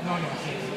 No, no, sí.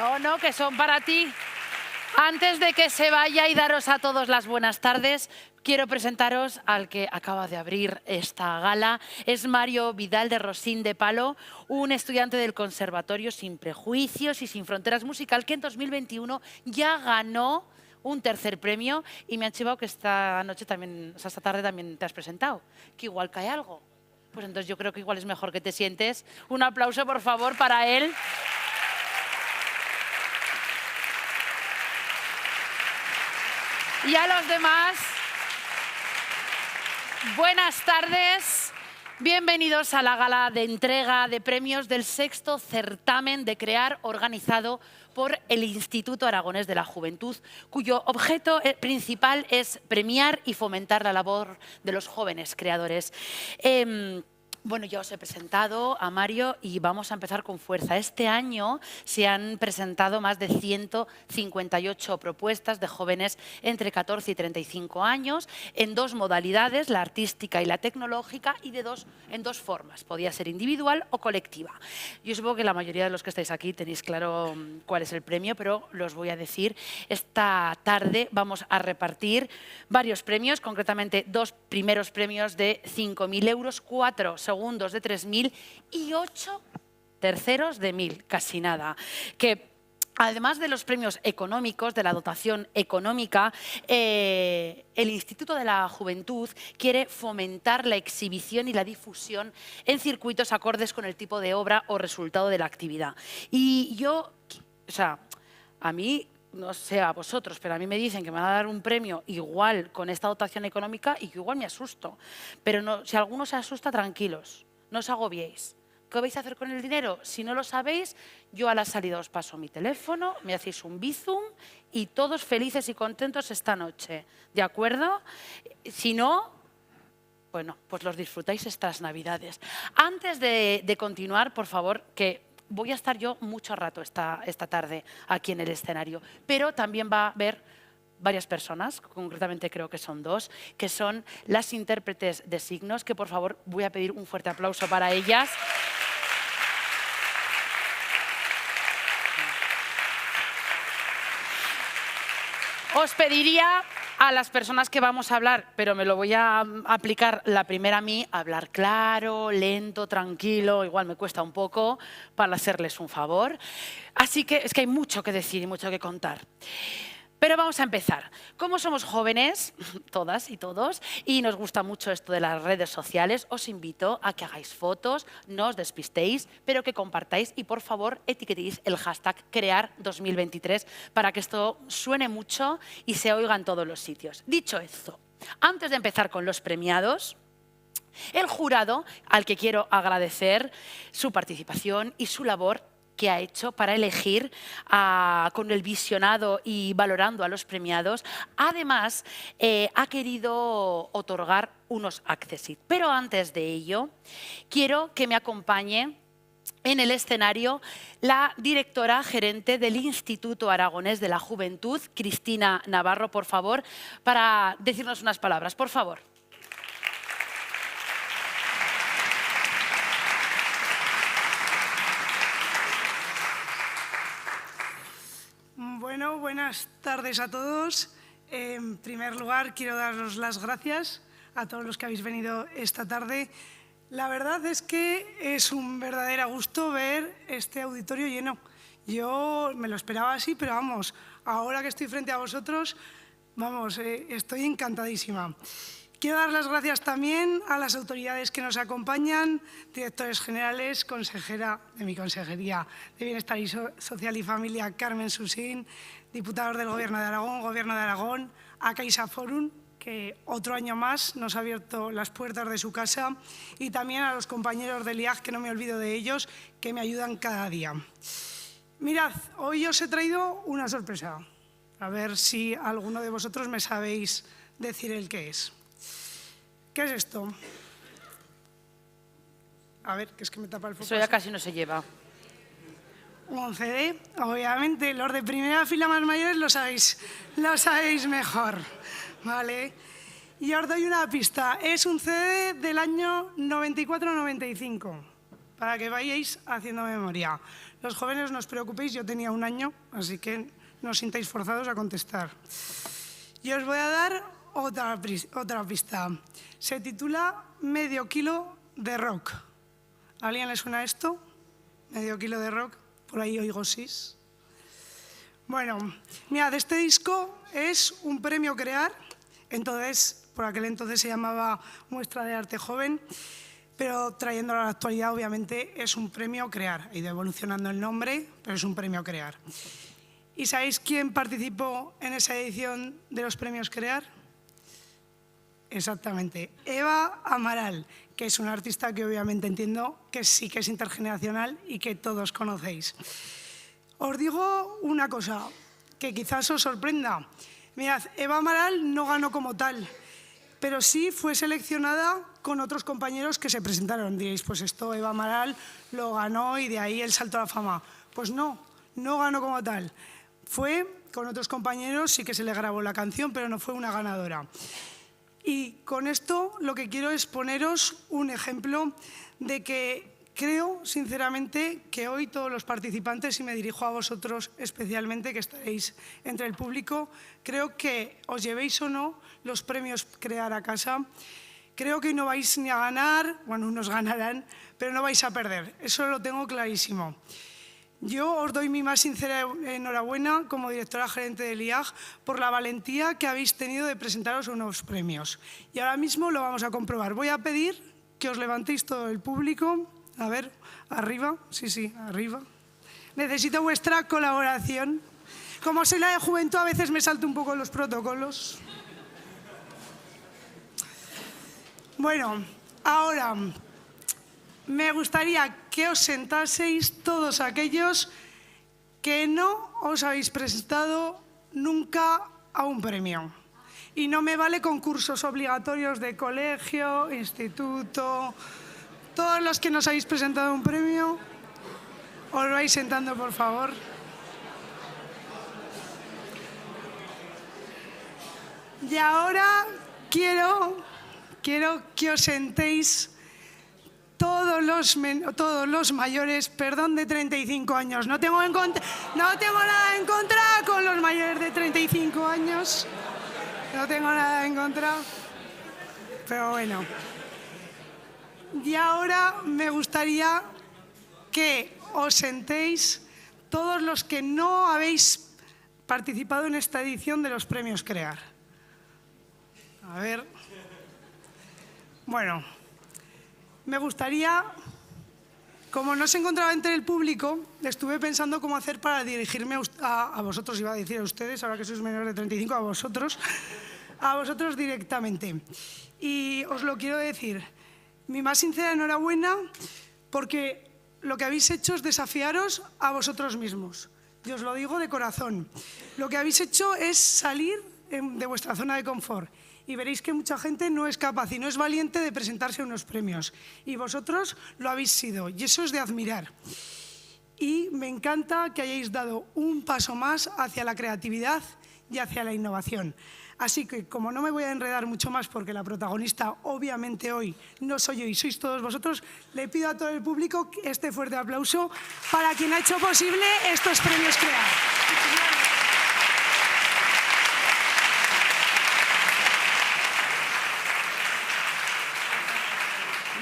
Oh, no, que son para ti. Antes de que se vaya y daros a todos las buenas tardes, quiero presentaros al que acaba de abrir esta gala. Es Mario Vidal de Rosín de Palo, un estudiante del Conservatorio sin prejuicios y sin fronteras musical que en 2021 ya ganó un tercer premio y me han chivado que esta noche también, o sea, esta tarde también te has presentado, que igual cae algo. Pues entonces yo creo que igual es mejor que te sientes. Un aplauso, por favor, para él. Y a los demás, buenas tardes. Bienvenidos a la gala de entrega de premios del sexto certamen de Crear, organizado por el Instituto Aragonés de la Juventud, cuyo objeto principal es premiar y fomentar la labor de los jóvenes creadores. Bueno, ya os he presentado a Mario y vamos a empezar con fuerza. Este año se han presentado más de 158 propuestas de jóvenes entre 14 y 35 años en dos modalidades, la artística y la tecnológica, y en dos formas. Podía ser individual o colectiva. Yo supongo que la mayoría de los que estáis aquí tenéis claro cuál es el premio, pero los voy a decir. Esta tarde vamos a repartir varios premios, concretamente dos primeros premios de 5.000 euros, 4 segundos de 3.000 y 8 terceros de 1.000, casi nada. Que además de los premios económicos, de la dotación económica, el Instituto de la Juventud quiere fomentar la exhibición y la difusión en circuitos acordes con el tipo de obra o resultado de la actividad. Y yo, o sea, a mí, no sé a vosotros, pero a mí me dicen que me van a dar un premio igual con esta dotación económica y yo igual me asusto. Pero no, si alguno se asusta, tranquilos, no os agobiéis. ¿Qué vais a hacer con el dinero? Si no lo sabéis, yo a la salida os paso mi teléfono, me hacéis un bizum y todos felices y contentos esta noche. ¿De acuerdo? Si no, bueno, pues los disfrutáis estas Navidades. Antes de continuar, por favor, que voy a estar yo mucho rato esta tarde aquí en el escenario, pero también va a haber varias personas, concretamente creo que son dos, que son las intérpretes de signos, que por favor voy a pedir un fuerte aplauso para ellas. Os pediría a las personas que vamos a hablar, pero me lo voy a aplicar la primera a mí, hablar claro, lento, tranquilo, igual me cuesta un poco para hacerles un favor. Así que es que hay mucho que decir y mucho que contar. Pero vamos a empezar. Como somos jóvenes, todas y todos, y nos gusta mucho esto de las redes sociales, os invito a que hagáis fotos, no os despistéis, pero que compartáis y por favor etiquetéis el hashtag Crear2023 para que esto suene mucho y se oiga en todos los sitios. Dicho esto, antes de empezar con los premiados, el jurado, al que quiero agradecer su participación y su labor que ha hecho para elegir con el visionado y valorando a los premiados, además ha querido otorgar unos accessit. Pero antes de ello, quiero que me acompañe en el escenario la directora gerente del Instituto Aragonés de la Juventud, Cristina Navarro, por favor, para decirnos unas palabras, por favor. Bueno, buenas tardes a todos. En primer lugar, quiero daros las gracias a todos los que habéis venido esta tarde. La verdad es que es un verdadero gusto ver este auditorio lleno. Yo me lo esperaba así, pero vamos, ahora que estoy frente a vosotros, vamos, estoy encantadísima. Quiero dar las gracias también a las autoridades que nos acompañan, directores generales, consejera de mi Consejería de Bienestar Social y Familia, Carmen Susín, diputados del Gobierno de Aragón, a CaixaForum, que otro año más nos ha abierto las puertas de su casa, y también a los compañeros del IAG, que no me olvido de ellos, que me ayudan cada día. Mirad, hoy os he traído una sorpresa. A ver si alguno de vosotros me sabéis decir el qué es. ¿Qué es esto? A ver, que es que me tapa el foco. Eso ya casi no se lleva. Un CD, obviamente, los de primera fila más mayores lo sabéis mejor, ¿vale? Y os doy una pista, es un CD del año 94-95, para que vayáis haciendo memoria. Los jóvenes no os preocupéis, yo tenía 1 año, así que no os sintáis forzados a contestar. Y os voy a dar otra pista. Se titula Medio kilo de rock. ¿A alguien le suena esto? Medio kilo de rock. Por ahí oigo sís. Bueno, mirad, este disco es un premio Crear. Entonces, por aquel entonces se llamaba Muestra de Arte Joven, pero trayéndolo a la actualidad, obviamente, es un premio Crear. Ha ido evolucionando el nombre, pero es un premio Crear. ¿Y sabéis quién participó en esa edición de los premios Crear? Exactamente, Eva Amaral, que es una artista que obviamente entiendo que sí que es intergeneracional y que todos conocéis. Os digo una cosa que quizás os sorprenda. Mirad, Eva Amaral no ganó como tal, pero sí fue seleccionada con otros compañeros que se presentaron. Diréis, pues esto Eva Amaral lo ganó y de ahí el salto a la fama. Pues no, no ganó como tal. Fue con otros compañeros, sí que se le grabó la canción, pero no fue una ganadora. Y con esto lo que quiero es poneros un ejemplo de que creo, sinceramente, que hoy todos los participantes, y me dirijo a vosotros especialmente, que estaréis entre el público, creo que os llevéis o no los premios Crear a casa. Creo que hoy no vais ni a ganar, bueno, unos ganarán, pero no vais a perder. Eso lo tengo clarísimo. Yo os doy mi más sincera enhorabuena como directora gerente del IAG por la valentía que habéis tenido de presentaros unos premios. Y ahora mismo lo vamos a comprobar. Voy a pedir que os levantéis todo el público. A ver, arriba. Sí, arriba. Necesito vuestra colaboración. Como soy la de Juventud, a veces me salto un poco los protocolos. Bueno, ahora me gustaría que os sentaseis todos aquellos que no os habéis presentado nunca a un premio. Y no me vale concursos obligatorios de colegio, instituto. Todos los que no os habéis presentado a un premio, os vais sentando, por favor. Y ahora quiero que os sentéis todos los mayores, perdón, de 35 años. No tengo nada en contra con los mayores de 35 años. No tengo nada en contra. Pero bueno. Y ahora me gustaría que os sentéis todos los que no habéis participado en esta edición de los premios Crear. A ver. Bueno. Me gustaría, como no se encontraba entre el público, estuve pensando cómo hacer para dirigirme a vosotros, iba a decir a ustedes, ahora que sois menores de 35, a vosotros directamente. Y os lo quiero decir, mi más sincera enhorabuena, porque lo que habéis hecho es desafiaros a vosotros mismos. Y os lo digo de corazón. Lo que habéis hecho es salir de vuestra zona de confort. Y veréis que mucha gente no es capaz y no es valiente de presentarse a unos premios. Y vosotros lo habéis sido, y eso es de admirar. Y me encanta que hayáis dado un paso más hacia la creatividad y hacia la innovación. Así que, como no me voy a enredar mucho más, porque la protagonista, obviamente, hoy no soy yo y sois todos vosotros, le pido a todo el público este fuerte aplauso para quien ha hecho posible estos premios Crear.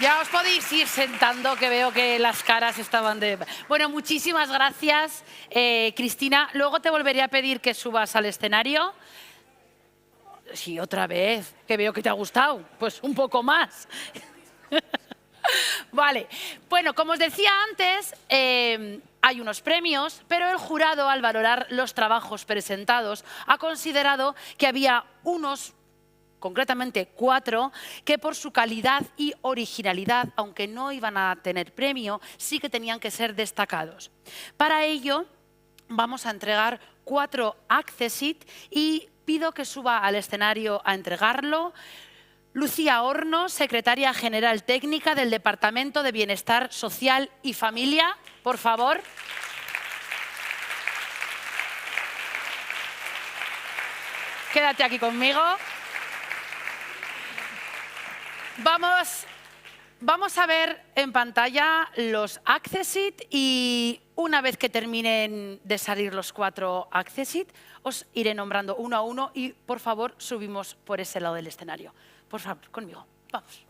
Ya os podéis ir sentando, que veo que las caras estaban de... Bueno, muchísimas gracias, Cristina. Luego te volveré a pedir que subas al escenario. Sí, otra vez, que veo que te ha gustado. Pues un poco más. Vale. Bueno, como os decía antes, hay unos premios, pero el jurado, al valorar los trabajos presentados, ha considerado que había unos, concretamente 4, que por su calidad y originalidad, aunque no iban a tener premio, sí que tenían que ser destacados. Para ello, vamos a entregar 4 Accessit y pido que suba al escenario a entregarlo Lucía Horno, secretaria general técnica del Departamento de Bienestar Social y Familia, por favor. Quédate aquí conmigo. Vamos a ver en pantalla los Accessit y Una vez que terminen de salir los 4 Accessit, os iré nombrando uno a uno y, por favor, subimos por ese lado del escenario. Por favor, conmigo. Vamos.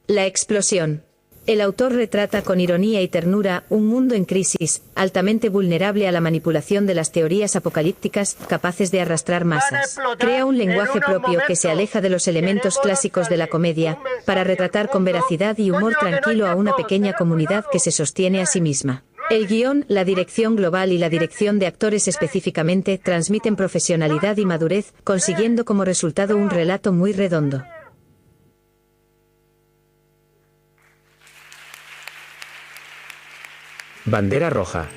La explosión. El autor retrata con ironía y ternura un mundo en crisis, altamente vulnerable a la manipulación de las teorías apocalípticas, capaces de arrastrar masas. Crea un lenguaje propio que se aleja de los elementos clásicos de la comedia, para retratar con veracidad y humor tranquilo a una pequeña comunidad que se sostiene a sí misma. El guión, la dirección global y la dirección de actores específicamente transmiten profesionalidad y madurez, consiguiendo como resultado un relato muy redondo. Bandera Roja.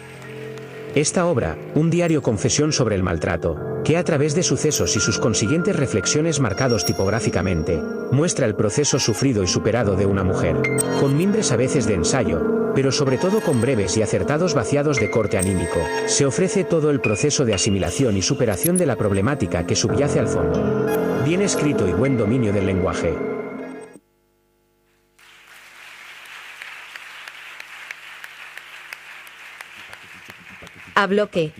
Esta obra, un diario confesión sobre el maltrato, que a través de sucesos y sus consiguientes reflexiones marcados tipográficamente, muestra el proceso sufrido y superado de una mujer, con mimbres a veces de ensayo, pero sobre todo con breves y acertados vaciados de corte anímico, se ofrece todo el proceso de asimilación y superación de la problemática que subyace al fondo. Bien escrito y buen dominio del lenguaje. A bloque.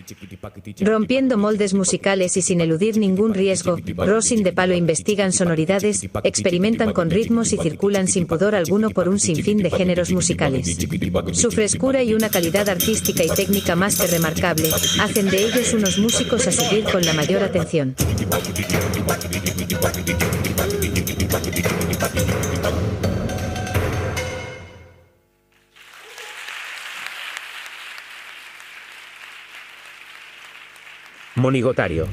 Rompiendo moldes musicales y sin eludir ningún riesgo, Rosin de Palo investigan sonoridades, experimentan con ritmos y circulan sin pudor alguno por un sinfín de géneros musicales. Su frescura y una calidad artística y técnica más que remarcable, hacen de ellos unos músicos a seguir con la mayor atención. Monigotario.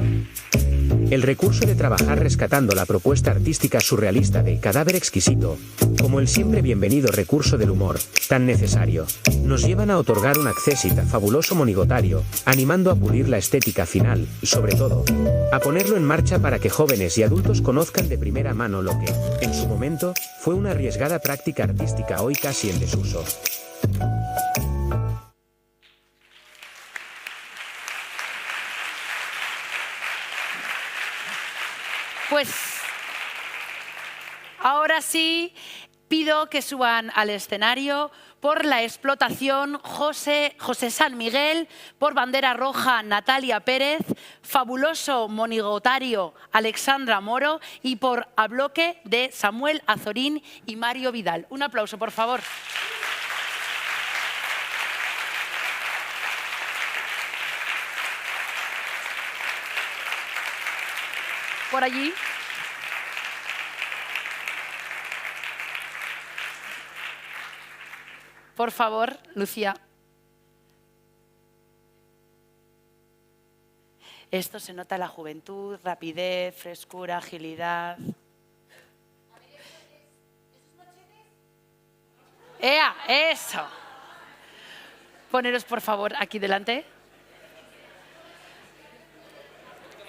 El recurso de trabajar rescatando la propuesta artística surrealista de Cadáver Exquisito, como el siempre bienvenido recurso del humor, tan necesario, nos llevan a otorgar un accessit a fabuloso monigotario, animando a pulir la estética final, y sobre todo, a ponerlo en marcha para que jóvenes y adultos conozcan de primera mano lo que, en su momento, fue una arriesgada práctica artística hoy casi en desuso. Pues ahora sí pido que suban al escenario por La Explotación José San Miguel, por Bandera Roja Natalia Pérez, Fabuloso Monigotario Alexandra Moro y por A Bloque de Samuel Azorín y Mario Vidal. Un aplauso, por favor. Por allí. Por favor, Lucía. Esto se nota en la juventud, rapidez, frescura, agilidad. ¡Ea! ¡Eso! Poneros, por favor, aquí delante.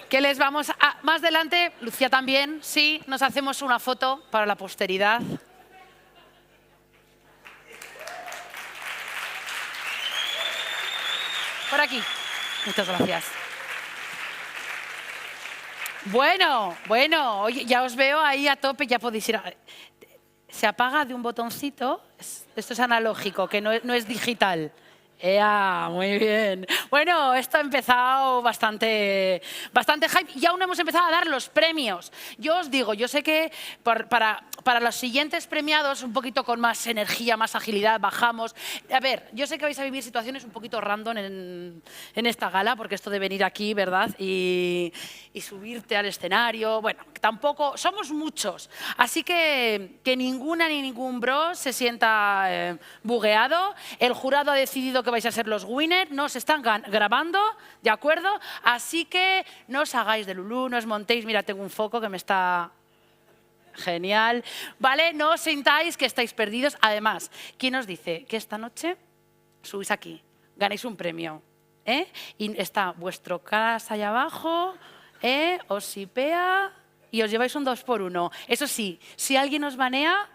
¿Qué les vamos a...? Más adelante, Lucía también, sí, nos hacemos una foto para la posteridad. Por aquí. Muchas gracias. Bueno, oye, ya os veo ahí a tope, ya podéis ir. Se apaga de un botoncito, esto es analógico, que no es digital. ¡Ea! Muy bien. Bueno, esto ha empezado bastante hype y aún no hemos empezado a dar los premios. Yo os digo, yo sé que para los siguientes premiados, un poquito con más energía, más agilidad, bajamos. A ver, yo sé que vais a vivir situaciones un poquito random en esta gala, porque esto de venir aquí, ¿verdad? Y subirte al escenario, bueno, tampoco, somos muchos. Así que ninguna ni ningún bro se sienta bugueado. El jurado ha decidido que vais a ser los winners, no os están grabando, ¿de acuerdo? Así que no os hagáis de lulú, no os montéis, mira, tengo un foco que me está... Genial, ¿vale? No os sintáis que estáis perdidos. Además, ¿quién os dice que esta noche subís aquí, ganáis un premio? Y está vuestro casa allá abajo, os sipea y os lleváis un 2x1. Eso sí, si alguien os banea,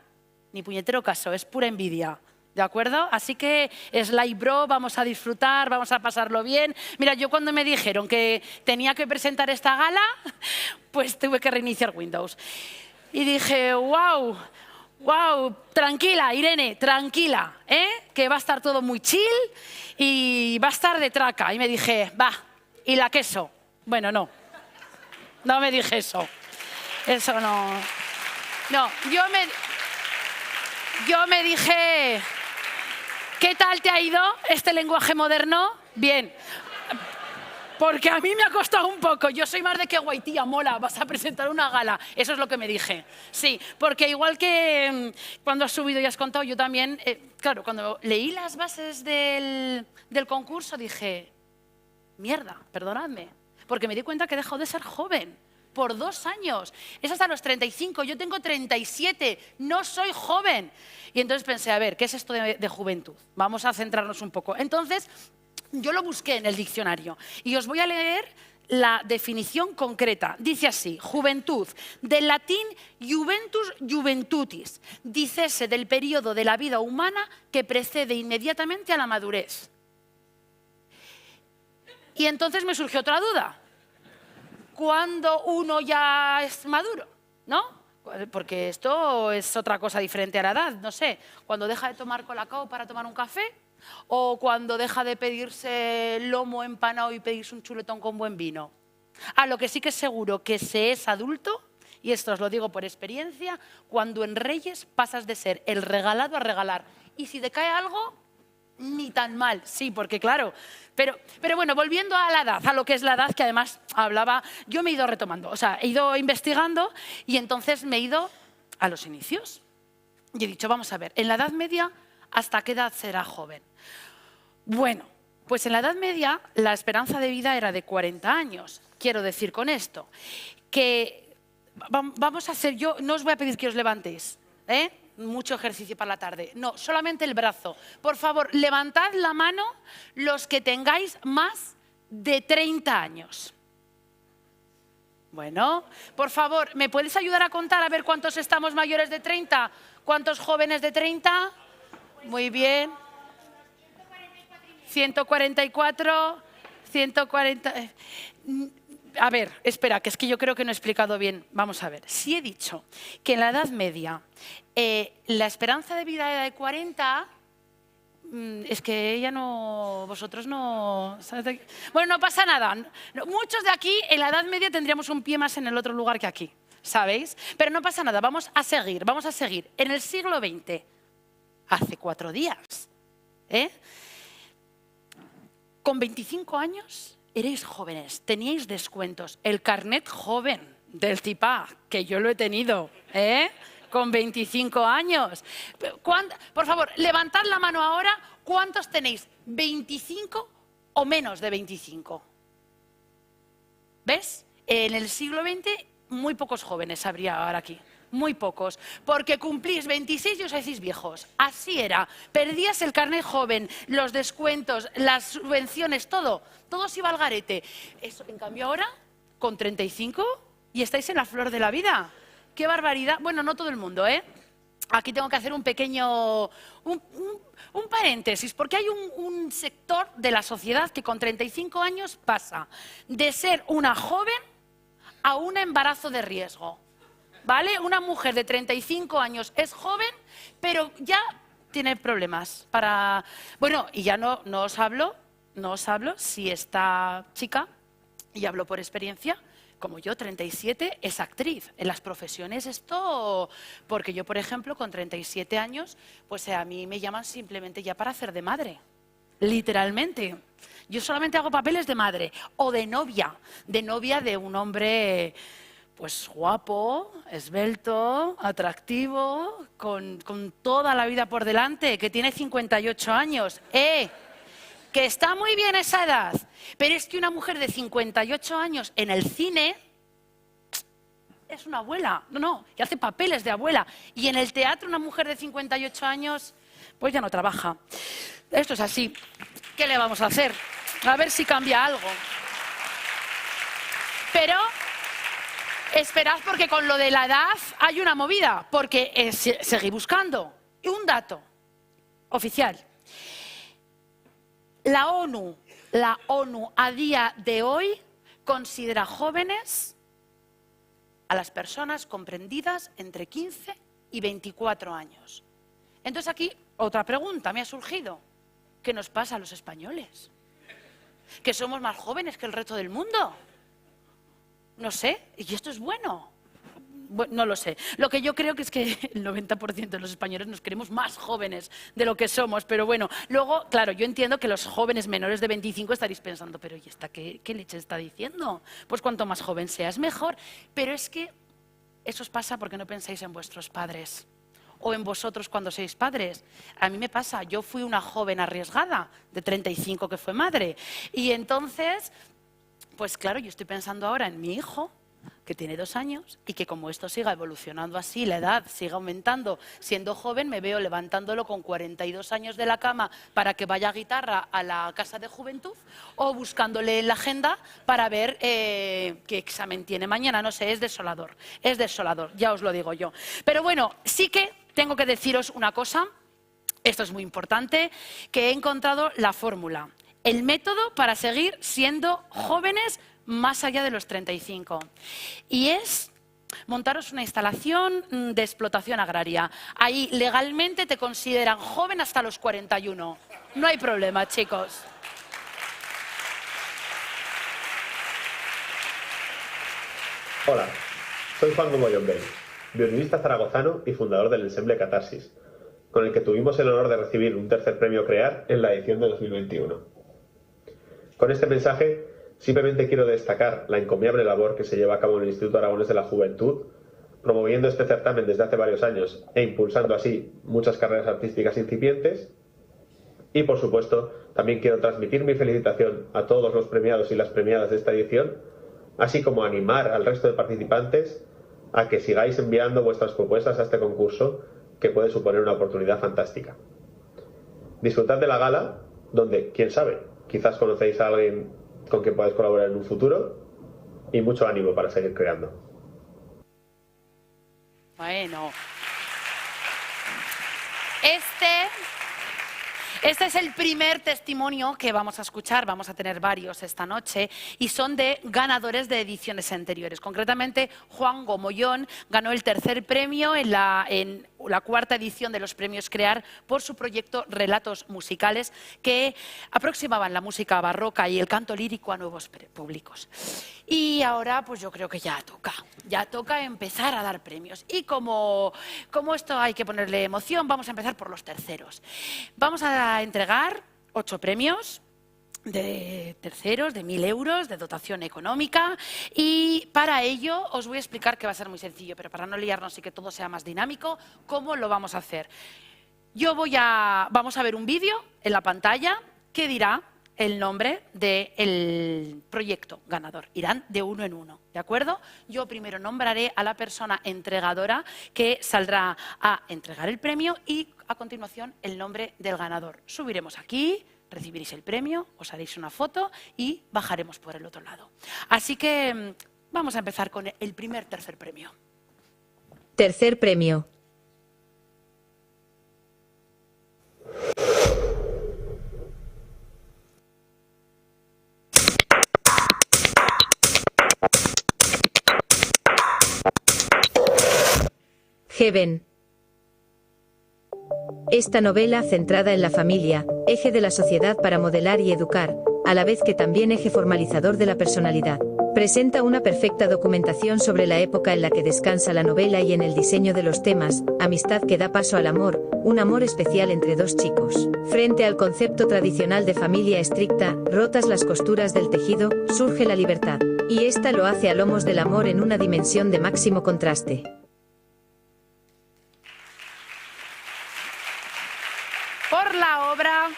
ni puñetero caso, es pura envidia. ¿De acuerdo? Así que Sly Bro, vamos a disfrutar, vamos a pasarlo bien. Mira, yo cuando me dijeron que tenía que presentar esta gala, pues tuve que reiniciar Windows. Y dije, wow, Wow, tranquila, Irene, tranquila, que va a estar todo muy chill y va a estar de traca. Y me dije, va, ¿y la queso? Bueno, no me dije eso. Eso no. No, yo me dije, ¿qué tal te ha ido este lenguaje moderno? Bien. Porque a mí me ha costado un poco. Yo soy más de que guay, tía, mola, vas a presentar una gala. Eso es lo que me dije. Sí, porque igual que cuando has subido y has contado, yo también, claro, cuando leí las bases del concurso dije, mierda, perdonadme, porque me di cuenta que he dejado de ser joven. Por 2 años. Es hasta los 35, yo tengo 37, no soy joven. Y entonces pensé, a ver, ¿qué es esto de juventud? Vamos a centrarnos un poco. Entonces, yo lo busqué en el diccionario y os voy a leer la definición concreta. Dice así, juventud, del latín juventus juventutis, dícese del periodo de la vida humana que precede inmediatamente a la madurez. Y entonces me surgió otra duda. ¿Cuándo uno ya es maduro? ¿No? Porque esto es otra cosa diferente a la edad, no sé. Cuando deja de tomar colacao para tomar un café, o cuando deja de pedirse lomo empanado y pedirse un chuletón con buen vino. Lo que sí que es seguro que se es adulto, y esto os lo digo por experiencia, cuando en Reyes pasas de ser el regalado a regalar. Y si te cae algo, ni tan mal, sí, porque claro. Pero bueno, volviendo a la edad, a lo que es la edad, que además hablaba, yo me he ido retomando, o sea, he ido investigando y entonces me he ido a los inicios. Y he dicho, vamos a ver, en la Edad Media, ¿hasta qué edad será joven? Bueno, pues en la Edad Media la esperanza de vida era de 40 años. Quiero decir con esto que vamos a hacer, yo no os voy a pedir que os levantéis, mucho ejercicio para la tarde. No, solamente el brazo. Por favor, levantad la mano los que tengáis más de 30 años. Bueno, por favor, ¿me puedes ayudar a contar a ver cuántos estamos mayores de 30? ¿Cuántos jóvenes de 30? Muy bien. 144, 140... A ver, espera, que es que yo creo que no he explicado bien. Vamos a ver, si he dicho que en la Edad Media la esperanza de vida era de 40, es que ella no, vosotros no... Bueno, no pasa nada. Muchos de aquí en la Edad Media tendríamos un pie más en el otro lugar que aquí, ¿sabéis? Pero no pasa nada, vamos a seguir. En el siglo XX, hace 4 días, con 25 años... Erais jóvenes, teníais descuentos. El carnet joven del TIPA, que yo lo he tenido, con 25 años. Por favor, levantad la mano ahora. ¿Cuántos tenéis? ¿25 o menos de 25? ¿Ves? En el siglo XX, muy pocos jóvenes habría ahora aquí. Muy pocos, porque cumplís 26 y os hacéis viejos. Así era. Perdías el carnet joven, los descuentos, las subvenciones, todo se iba al garete. Eso, en cambio ahora, con 35, y estáis en la flor de la vida. ¡Qué barbaridad! Bueno, no todo el mundo, Aquí tengo que hacer un pequeño... un paréntesis, porque hay un sector de la sociedad que con 35 años pasa de ser una joven a un embarazo de riesgo. ¿Vale? Una mujer de 35 años es joven, pero ya tiene problemas para... Bueno, y ya no os hablo si esta chica, y hablo por experiencia, como yo, 37, es actriz. En las profesiones esto... Porque yo, por ejemplo, con 37 años, pues a mí me llaman simplemente ya para hacer de madre. Literalmente. Yo solamente hago papeles de madre o de novia de un hombre... Pues guapo, esbelto, atractivo, con toda la vida por delante, que tiene 58 años. Que está muy bien esa edad, pero es que una mujer de 58 años en el cine es una abuela, que hace papeles de abuela. Y en el teatro una mujer de 58 años, pues ya no trabaja. Esto es así. ¿Qué le vamos a hacer? A ver si cambia algo. Pero... esperad, porque con lo de la edad hay una movida, porque seguí buscando. Y un dato oficial. La ONU a día de hoy considera jóvenes a las personas comprendidas entre 15 y 24 años. Entonces aquí otra pregunta me ha surgido. ¿Qué nos pasa a los españoles? ¿Que somos más jóvenes que el resto del mundo? No sé, ¿y esto es bueno? Bueno, no lo sé. Lo que yo creo que es que el 90% de los españoles nos creemos más jóvenes de lo que somos, pero bueno, luego, claro, yo entiendo que los jóvenes menores de 25 estaréis pensando, pero ¿y esta qué leche está diciendo? Pues cuanto más joven seas, mejor. Pero es que eso os pasa porque no pensáis en vuestros padres o en vosotros cuando sois padres. A mí me pasa, yo fui una joven arriesgada de 35 que fue madre y entonces, pues claro, yo estoy pensando ahora en mi hijo, que tiene 2 años y que como esto siga evolucionando así, la edad siga aumentando, siendo joven me veo levantándolo con 42 años de la cama para que vaya a guitarra a la casa de juventud o buscándole en la agenda para ver qué examen tiene mañana. No sé, es desolador, ya os lo digo yo. Pero bueno, sí que tengo que deciros una cosa, esto es muy importante, que he encontrado la fórmula, el método para seguir siendo jóvenes más allá de los 35. Y es montaros una instalación de explotación agraria. Ahí legalmente te consideran joven hasta los 41. No hay problema, chicos. Hola, soy Juan Gomollón Bell, violinista zaragozano y fundador del ensemble Catarsis, con el que tuvimos el honor de recibir un tercer premio CREAR en la edición de 2021. Con este mensaje simplemente quiero destacar la encomiable labor que se lleva a cabo en el Instituto Aragonés de la Juventud, promoviendo este certamen desde hace varios años e impulsando así muchas carreras artísticas incipientes. Y, por supuesto, también quiero transmitir mi felicitación a todos los premiados y las premiadas de esta edición, así como animar al resto de participantes a que sigáis enviando vuestras propuestas a este concurso, que puede suponer una oportunidad fantástica. Disfrutad de la gala, donde, quién sabe, quizás conocéis a alguien con quien podáis colaborar en un futuro, y mucho ánimo para seguir creando. Bueno, este es el primer testimonio que vamos a escuchar, vamos a tener varios esta noche, y son de ganadores de ediciones anteriores. Concretamente, Juan Gomollón ganó el tercer premio en la cuarta edición de los premios CREAR por su proyecto Relatos Musicales, que aproximaban la música barroca y el canto lírico a nuevos públicos. Y ahora pues yo creo que ya toca empezar a dar premios. Y como esto hay que ponerle emoción, vamos a empezar por los terceros. Vamos a entregar 8 premios de terceros, de 1.000 euros, de dotación económica, y para ello os voy a explicar que va a ser muy sencillo, pero para no liarnos y que todo sea más dinámico, ¿cómo lo vamos a hacer? Vamos a ver un vídeo en la pantalla que dirá el nombre del proyecto ganador. Irán de uno en uno, ¿de acuerdo? Yo primero nombraré a la persona entregadora que saldrá a entregar el premio y a continuación el nombre del ganador. Subiremos aquí, recibiréis el premio, os haréis una foto y bajaremos por el otro lado. Así que vamos a empezar con el tercer premio. Tercer premio. Heaven. Esta novela, centrada en la familia, eje de la sociedad para modelar y educar, a la vez que también eje formalizador de la personalidad, presenta una perfecta documentación sobre la época en la que descansa la novela y en el diseño de los temas: amistad que da paso al amor, un amor especial entre dos chicos. Frente al concepto tradicional de familia estricta, rotas las costuras del tejido, surge la libertad. Y esta lo hace a lomos del amor en una dimensión de máximo contraste. Por la obra,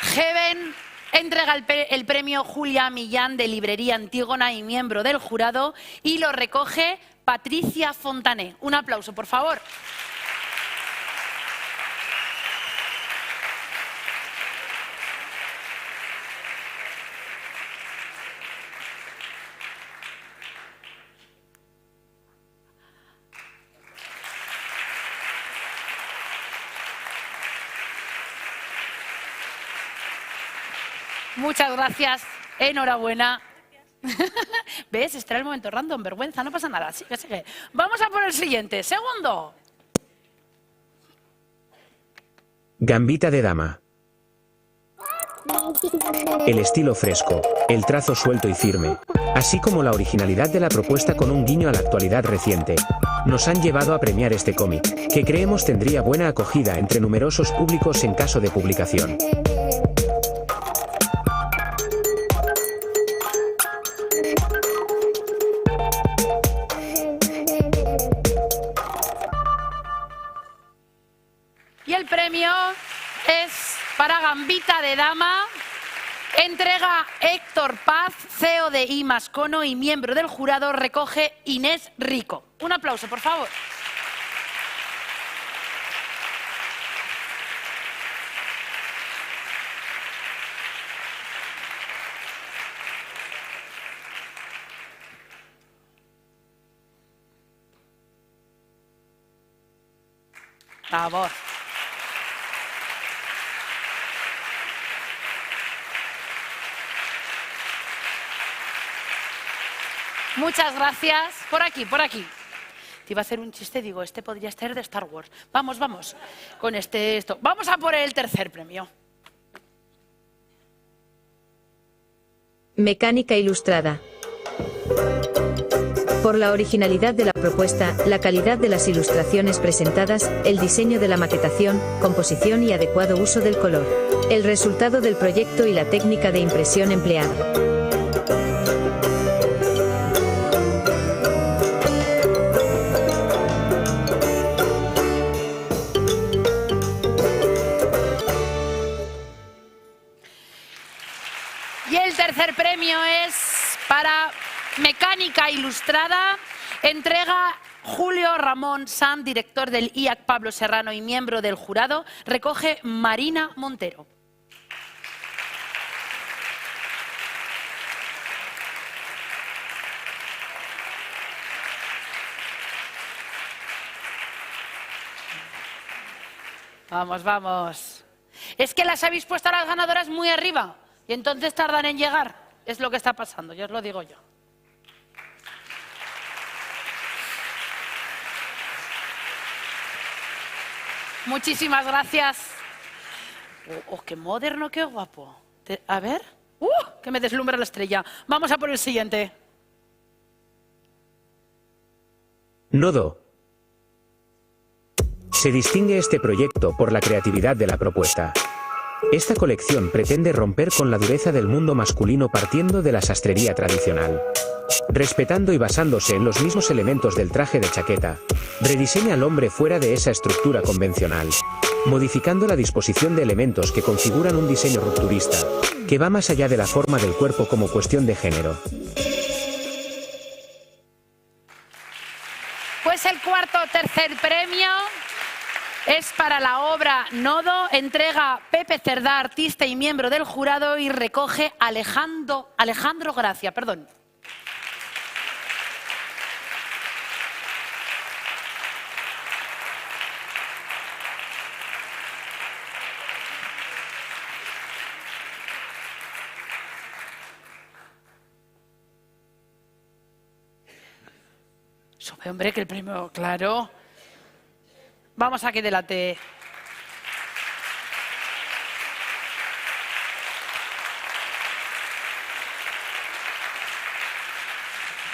Heaven entrega el premio Julia Millán de Librería Antígona y miembro del jurado, y lo recoge Patricia Fontané. Un aplauso, por favor. Muchas gracias, enhorabuena. ¿Ves? Este era el momento random, vergüenza, no pasa nada. Sigue, sigue. Vamos a por el siguiente. Segundo. Gambita de dama. El estilo fresco, el trazo suelto y firme, así como la originalidad de la propuesta con un guiño a la actualidad reciente, nos han llevado a premiar este cómic, que creemos tendría buena acogida entre numerosos públicos en caso de publicación. Y el premio es para Gambita de dama. Entrega Héctor Paz, CEO de Imascono y miembro del jurado. Recoge Inés Rico. Un aplauso, por favor. Bravo. Muchas gracias. Por aquí, por aquí. Te iba a hacer un chiste, digo, este podría ser de Star Wars. Vamos, vamos. Con esto. Vamos a por el tercer premio. Mecánica ilustrada. Por la originalidad de la propuesta, la calidad de las ilustraciones presentadas, el diseño de la maquetación, composición y adecuado uso del color. El resultado del proyecto y la técnica de impresión empleada. Y el tercer premio es para Mecánica Ilustrada. Entrega Julio Ramón Sanz, director del IAC Pablo Serrano y miembro del jurado. Recoge Marina Montero. Vamos, vamos. Es que las habéis puesto a las ganadoras muy arriba y entonces tardan en llegar. Es lo que está pasando, ya os lo digo yo. Muchísimas gracias. Oh, qué moderno, qué guapo. A ver. Que me deslumbra la estrella. Vamos a por el siguiente. Nodo. Se distingue este proyecto por la creatividad de la propuesta. Esta colección pretende romper con la dureza del mundo masculino partiendo de la sastrería tradicional. Respetando y basándose en los mismos elementos del traje de chaqueta, rediseña al hombre fuera de esa estructura convencional, modificando la disposición de elementos que configuran un diseño rupturista, que va más allá de la forma del cuerpo como cuestión de género. Pues el tercer premio es para la obra Nodo. Entrega Pepe Cerdá, artista y miembro del jurado, y recoge Alejandro Gracia. Perdón. Sube, hombre, que el premio, claro. Vamos aquí delante.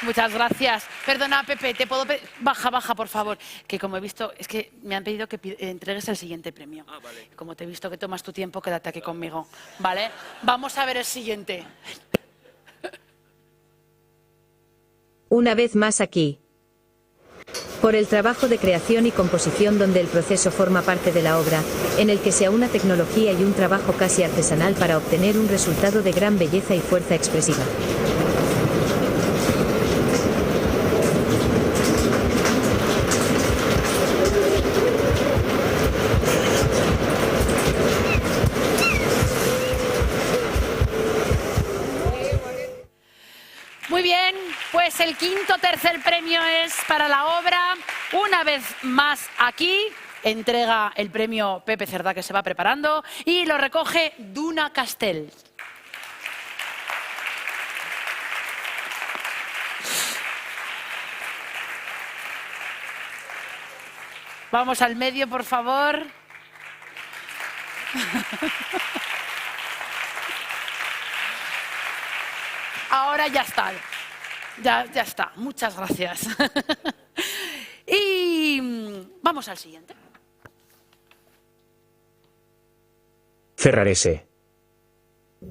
Muchas gracias. Perdona, Pepe, ¿te puedo pedir? Baja, por favor. Que como he visto, es que me han pedido que entregues el siguiente premio. Ah, vale. Como te he visto que tomas tu tiempo, quédate aquí conmigo. ¿Vale? Vamos a ver el siguiente. Una vez más aquí. Por el trabajo de creación y composición donde el proceso forma parte de la obra, en el que se aúna tecnología y un trabajo casi artesanal para obtener un resultado de gran belleza y fuerza expresiva. Muy bien, pues el tercer premio es para la obra Una vez más aquí. Entrega el premio Pepe Cerdá, que se va preparando, y lo recoge Duna Castell. Vamos al medio, por favor. Ahora ya está. Ya está. Muchas gracias. Y vamos al siguiente. Ferrarese.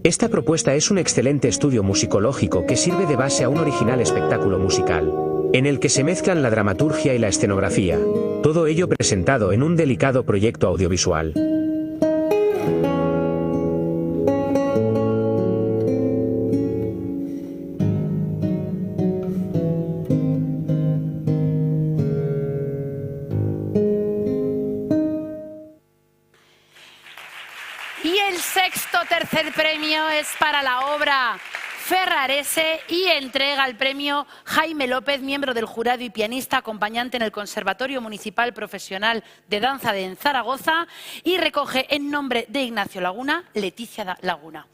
Esta propuesta es un excelente estudio musicológico que sirve de base a un original espectáculo musical, en el que se mezclan la dramaturgia y la escenografía, todo ello presentado en un delicado proyecto audiovisual. Y el sexto tercer premio es para la obra Ferrarese y entrega el premio Jaime López, miembro del jurado y pianista acompañante en el Conservatorio Municipal Profesional de Danza de Zaragoza, y recoge en nombre de Ignacio Laguna, Leticia Laguna.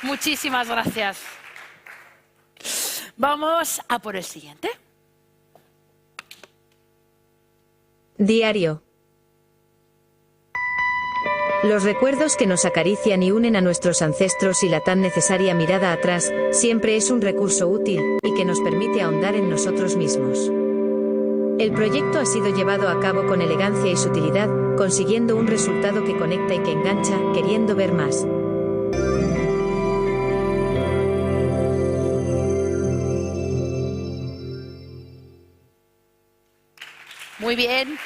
Muchísimas gracias. Vamos a por el siguiente. Diario. Los recuerdos que nos acarician y unen a nuestros ancestros y la tan necesaria mirada atrás, siempre es un recurso útil, y que nos permite ahondar en nosotros mismos. El proyecto ha sido llevado a cabo con elegancia y sutilidad, consiguiendo un resultado que conecta y que engancha, queriendo ver más. Muy bien.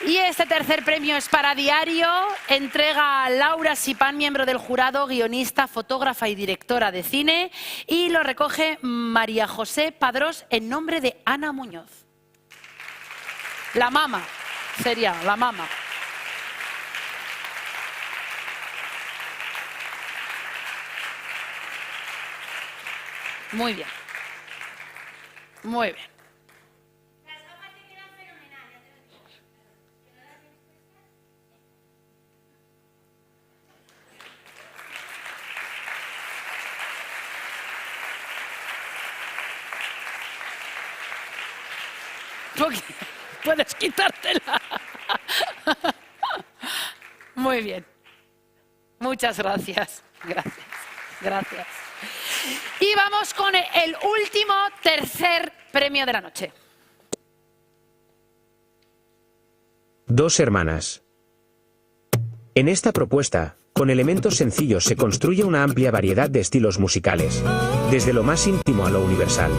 Y este tercer premio es para Diario. Entrega a Laura Sipán, miembro del jurado, guionista, fotógrafa y directora de cine. Y lo recoge María José Padrós en nombre de Ana Muñoz. La mama, sería la mama. Muy bien. Muy bien. Puedes quitártela. Muy bien. Muchas gracias. Gracias. Gracias. Y vamos con el último tercer premio de la noche. Dos hermanas. En esta propuesta, con elementos sencillos se construye una amplia variedad de estilos musicales, desde lo más íntimo a lo universal,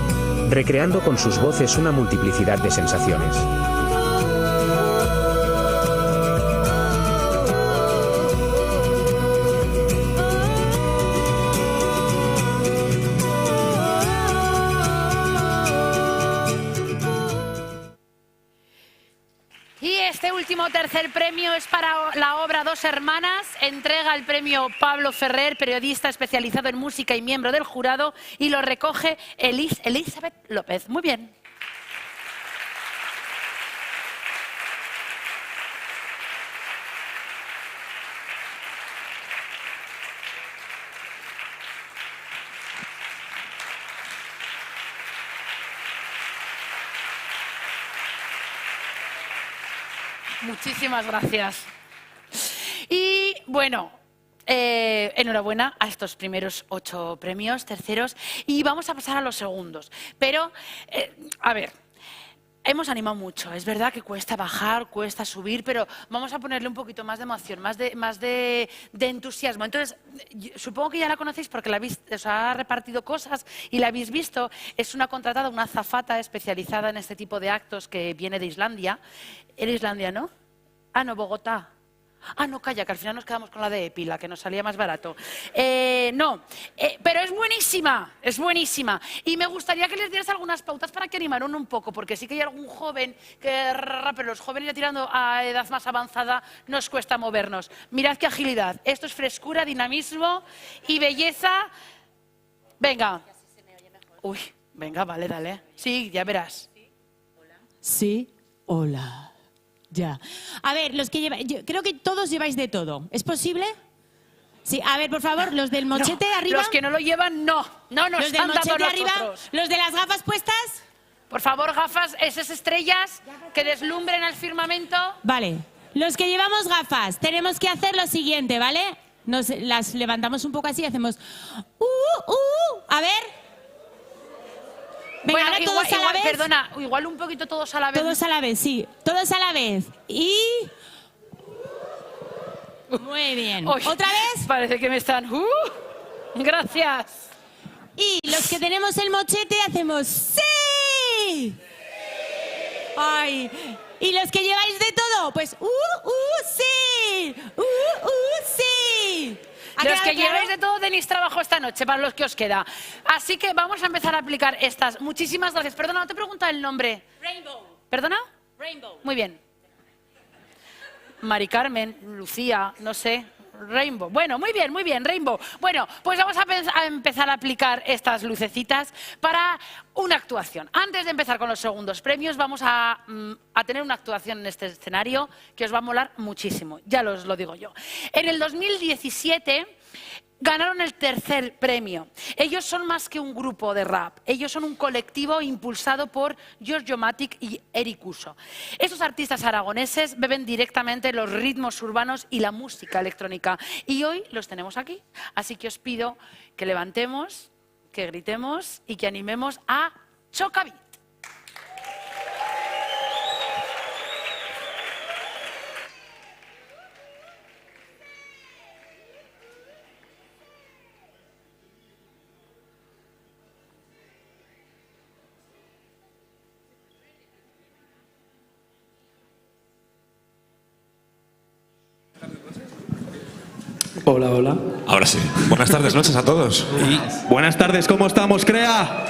recreando con sus voces una multiplicidad de sensaciones. Y este último tercer premio es para la obra Dos hermanas. Entrega el premio Pablo Ferrer, periodista especializado en música y miembro del jurado, y lo recoge Elizabeth López. Muy bien. Muchísimas gracias. Y bueno, enhorabuena a estos primeros 8 premios, terceros, y vamos a pasar a los segundos. Pero, a ver, hemos animado mucho. Es verdad que cuesta bajar, cuesta subir, pero vamos a ponerle un poquito más de emoción, más de entusiasmo. Entonces, supongo que ya la conocéis porque os ha repartido cosas y la habéis visto. Es una contratada, una azafata especializada en este tipo de actos que viene de Islandia. ¿Era Islandia, no? Ah, no, Bogotá. Ah, no, calla, que al final nos quedamos con la de Epi, la que nos salía más barato. No, pero es buenísima, es buenísima. Y me gustaría que les dieras algunas pautas para que animaran un poco, porque sí que hay algún joven que... Pero los jóvenes ya tirando a edad más avanzada nos cuesta movernos. Mirad qué agilidad. Esto es frescura, dinamismo y belleza. Venga. Uy, venga, vale, dale. Sí, ya verás. Sí, hola. Ya. A ver, los que lleváis... Creo que todos lleváis de todo. ¿Es posible? Sí, a ver, por favor, los del mochete No, arriba. los que no lo llevan, no. No nos Los del están dando mochete arriba. nosotros. Los de las gafas puestas. Por favor, gafas, esas estrellas que deslumbren el firmamento. Vale. Los que llevamos gafas, tenemos que hacer lo siguiente, ¿vale? Nos las levantamos un poco así y hacemos... A ver... Venga, Bueno, ahora todos a la vez. Perdona, igual un poquito todos a la vez. Todos a la vez, sí. Todos a la vez. Y... Muy bien. Uy, ¿Otra vez? Parece que me están... gracias. Y los que tenemos el mochete hacemos ¡sí! Ay. Y los que lleváis de todo, pues ¡sí! ¡Sí! Los que lleváis de todo tenéis trabajo esta noche, para los que os queda. Así que vamos a empezar a aplicar estas. Muchísimas gracias. Perdona, no te pregunta el nombre. Rainbow. ¿Perdona? Rainbow. Muy bien. Mari Carmen, Lucía, no sé. Rainbow. Bueno, muy bien, Rainbow. Bueno, pues vamos a empezar a aplicar estas lucecitas para una actuación. Antes de empezar con los segundos premios, vamos a tener una actuación en este escenario que os va a molar muchísimo. Ya os lo digo yo. En el 2017... ganaron el tercer premio. Ellos son más que un grupo de rap. Ellos son un colectivo impulsado por Giorgio Matic y Eric Uso. Estos artistas aragoneses beben directamente los ritmos urbanos y la música electrónica. Y hoy los tenemos aquí. Así que os pido que levantemos, que gritemos y que animemos a Chocabit. Hola, hola. Ahora sí. Buenas tardes, noches a todos. Y buenas tardes, ¿cómo estamos, Crea?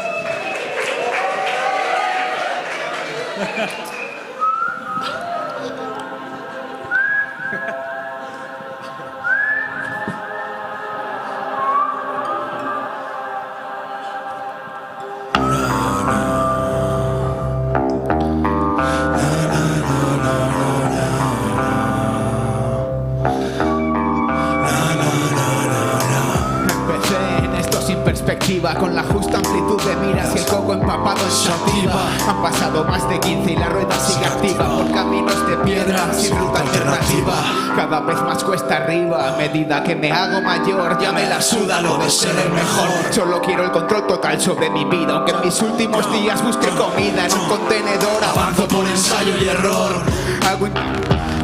Con la justa amplitud de miras y el coco empapado en sativa. Han pasado más de 15 y la rueda sigue activa por caminos de piedra sin ruta alternativa. Cada vez más cuesta arriba, a medida que me hago mayor ya me la suda lo de ser el mejor. Solo quiero el control total sobre mi vida, aunque en mis últimos días busqué comida en un contenedor. Avanzo por ensayo y error, hago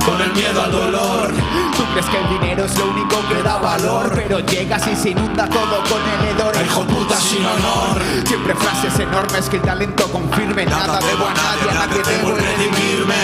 con el miedo al dolor. Tú crees que el dinero es lo único que da valor, pero llegas y se inunda todo con el hedor. Hijo puta sin honor. Siempre frases enormes que el talento confirme. Nada debo a nadie, a nadie debo redimirme.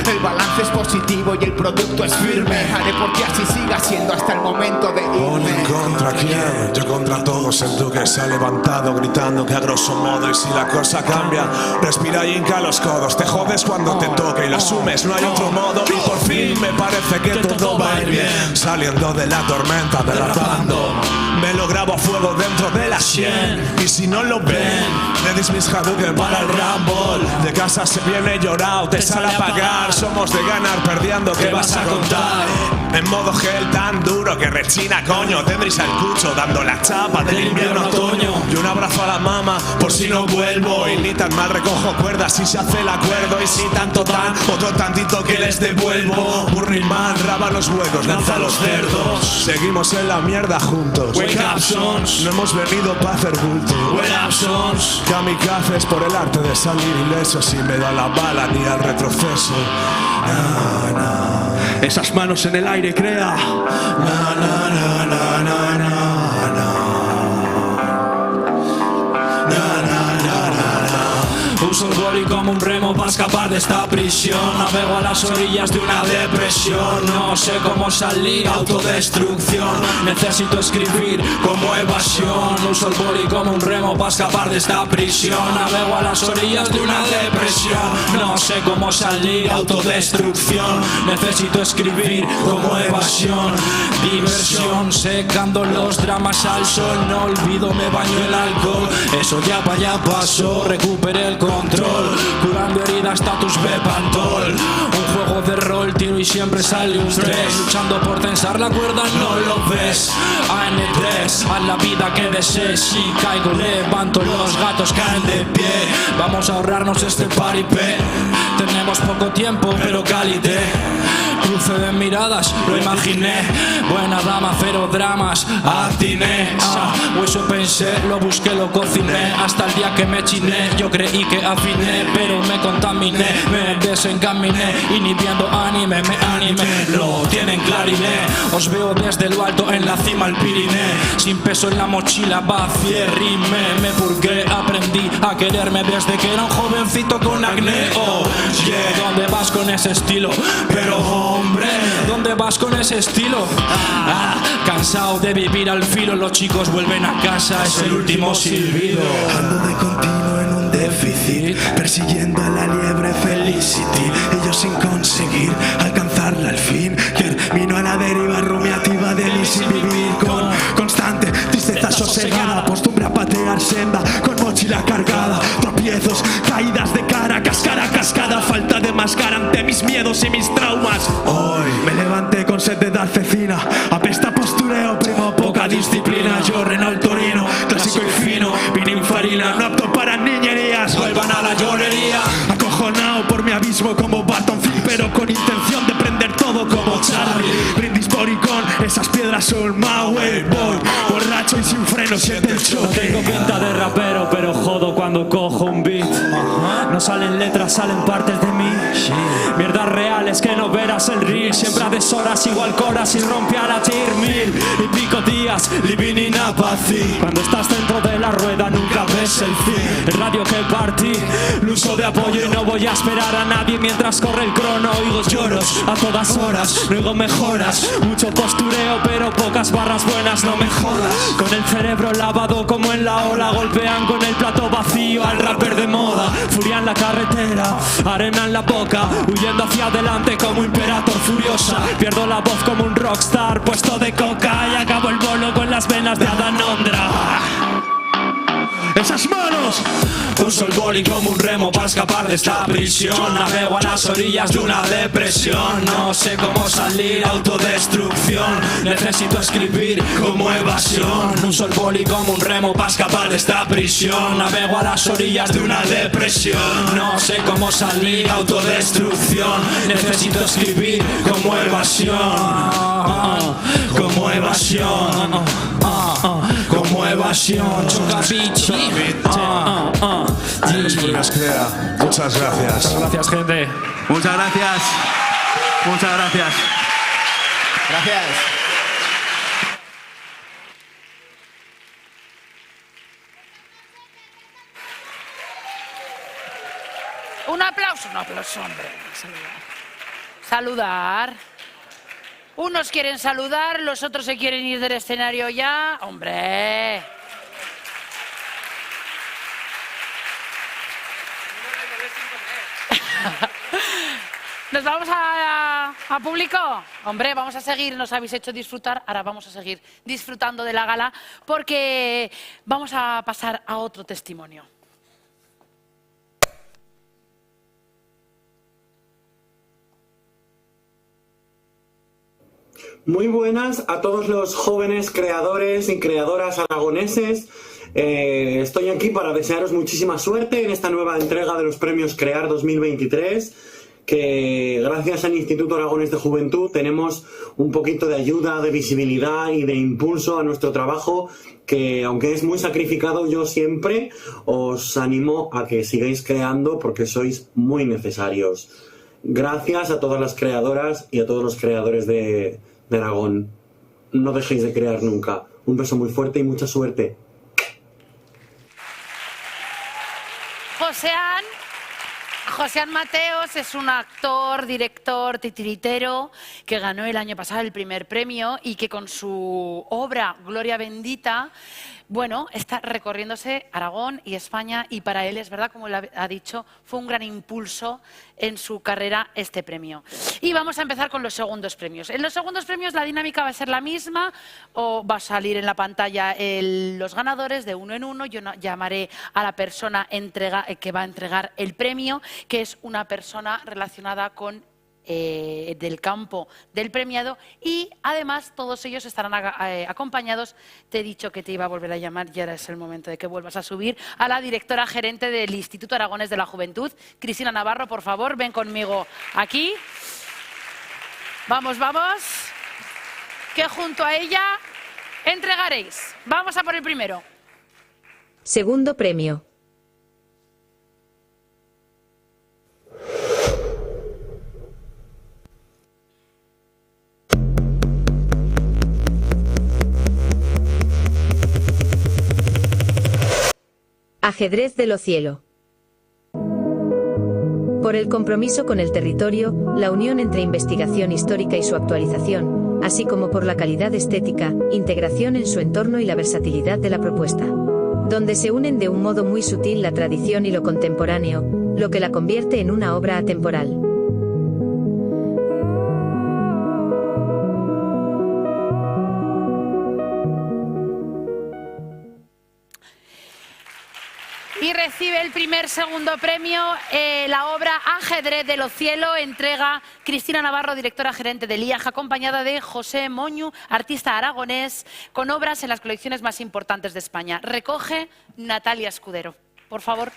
El balance es positivo y el producto es firme. Haré porque así siga siendo hasta el momento de irme. ¿Contra quién? Yo contra todos. El duque se ha levantado gritando que a grosso modo. Y si la cosa cambia, respira y hinca los codos. Te jodes cuando te toque y lo asumes, no hay otro modo. Y por fin me parece que todo va a ir bien. Saliendo de la tormenta, derrapando. Me lo grabo a fuego dentro de la 100. Y si no lo ven, le dis mis Hadouken para el Rumble. De casa se viene llorado, te sale a pagar. Somos de ganar perdiendo, ¿qué vas a contar? En modo gel tan duro que rechina, coño. Tendréis al cucho dando la chapa del invierno a otoño. Y un abrazo a la mama por si no vuelvo. Y ni tan mal recojo cuerdas si se hace el acuerdo. Y si tanto tan, otro tantito que les devuelvo. Burning Man, raba los huecos, lanza los cerdos. Seguimos en la mierda juntos. Wake up sons, no hemos venido pa' hacer bulto. Wake up sons, kamikazes por el arte de salir ileso. Sin miedo a la bala ni al retroceso. Na, na. Esas manos en el aire, Crea. Na, na, na, na, na, na. Un solo boli como un remo para escapar de esta prisión. Navego a las orillas de una depresión. No sé cómo salir, autodestrucción. Necesito escribir como evasión. Uso el boli como un remo para escapar de esta prisión. Navego a las orillas de una depresión. No sé cómo salir, autodestrucción. Necesito escribir como evasión. Diversión, secando los dramas al sol. No olvido, me baño el alcohol. Eso ya pasó, recuperé el control. Curando heridas, status Bepantol. Un juego de rol, tiro y siempre sale un 3. Luchando por tensar la cuerda, no lo ves. AN3, haz la vida que desees. Si caigo, levanto, los gatos caen de pie. Vamos a ahorrarnos este paripé. Tenemos poco tiempo, pero calité. Cruce de miradas, lo imaginé. Buena dama, cero dramas, atiné. O eso pensé, lo busqué, lo cociné. Hasta el día que me chiné, yo creí que afiné, pero me contaminé, me desencaminé. Inhibiendo anime, me animé. Lo tienen clariné. Os veo desde lo alto en la cima al Piriné. Sin peso en la mochila, vacié, rimé. Me purgué, aprendí a quererme desde que era un jovencito con acné. Oh, yeah. ¿Dónde vas con ese estilo? Pero hombre, ¿dónde vas con ese estilo? Cansado de vivir al filo, los chicos vuelven a casa, es el último silbido. Ando de continuo en un déficit, persiguiendo a la liebre Felicity. Y yo sin conseguir alcanzarla al fin. Termino a la deriva rumiativa de mí sin vivir. Con constante tristeza sosegada, postumbre a patear senda con mochila cargada. Tropiezos, caídas de cara, cascada, cascada. Falta de máscara ante mis miedos y mis traumas. Hoy me levanté con sed de dar cecina. Apesta postureo, primo, poca disciplina. Yo Renault Torino, clásico y fino. Pininfarina, no apto para niñerías. Vuelvan a la llorería. Acojonado por mi abismo como Barton Fink, pero con intención de prender todo como Charlie. Brindis por icon, esas piedras son my way boy. Borracho y sin freno, siente el choque. No tengo pinta de rapero, pero jodo cuando cojo un beat. No salen letras, salen partes de mí. Mierdas reales que no verás el reel. Siempre a deshoras, igual coras y rompe a latir 1000 y pico días, living in apathy. Cuando estás dentro de la rueda nunca ves el fin. El radio que partí, el uso de apoyo y no voy a esperar a nadie mientras corre el crono. Oigo lloros a todas horas, luego mejoras. Mucho postureo pero pocas barras buenas, no me jodas. Con el cerebro lavado como en la ola, golpean con el plato vacío al rapper de moda. Furia en la carretera, arena en la boca, huyendo hacia adelante como Imperator furiosa. Pierdo la voz como un rockstar puesto de coca y acabo el bolo con las venas de Adanondra. ¡Esas manos! Uso el boli como un remo para escapar de esta prisión. Navego a las orillas de una depresión. No sé cómo salir, autodestrucción. Necesito escribir como evasión. Uso el boli como un remo para escapar de esta prisión. Navego a las orillas de una depresión. No sé cómo salir, autodestrucción. Necesito escribir como evasión. Como evasión. Como evasión. Chocapichi. Muchas gracias. Gracias, gente. Muchas gracias. Muchas gracias. Gracias. Un aplauso, hombre. Saludar. Unos quieren saludar, los otros se quieren ir del escenario ya. ¡Hombre! ¿Nos vamos a público? Hombre, vamos a seguir, nos habéis hecho disfrutar, ahora vamos a seguir disfrutando de la gala porque vamos a pasar a otro testimonio. Muy buenas a todos los jóvenes creadores y creadoras aragoneses. Estoy aquí para desearos muchísima suerte en esta nueva entrega de los premios Crear 2023, que gracias al Instituto Aragonés de Juventud tenemos un poquito de ayuda, de visibilidad y de impulso a nuestro trabajo, que aunque es muy sacrificado, yo siempre os animo a que sigáis creando porque sois muy necesarios. Gracias a todas las creadoras y a todos los creadores de Aragón. No dejéis de crear nunca. Un beso muy fuerte y mucha suerte. Josean, José Mateos es un actor, director, titiritero que ganó el año pasado el primer premio y que con su obra Gloria Bendita, bueno, está recorriéndose Aragón y España y para él, es verdad, como él ha dicho, fue un gran impulso en su carrera este premio. Y vamos a empezar con los segundos premios. En los segundos premios la dinámica va a ser la misma, o va a salir en la pantalla los ganadores de uno en uno. Yo llamaré a la persona que va a entregar el premio, que es una persona relacionada con del campo del premiado, y además todos ellos estarán acompañados. Te he dicho que te iba a volver a llamar y ahora es el momento de que vuelvas a subir a la directora gerente del Instituto Aragonés de la Juventud, Cristina Navarro. Por favor, ven conmigo aquí. Vamos, vamos, que junto a ella entregaréis. Vamos a por el primero. Segundo premio. Ajedrez de lo cielo. Por el compromiso con el territorio, la unión entre investigación histórica y su actualización, así como por la calidad estética, integración en su entorno y la versatilidad de la propuesta. Donde se unen de un modo muy sutil la tradición y lo contemporáneo, lo que la convierte en una obra atemporal. Y recibe el segundo premio, la obra Ajedrez de lo cielo, entrega Cristina Navarro, directora gerente del IAJ, acompañada de José Moñu, artista aragonés, con obras en las colecciones más importantes de España. Recoge Natalia Escudero. Por favor.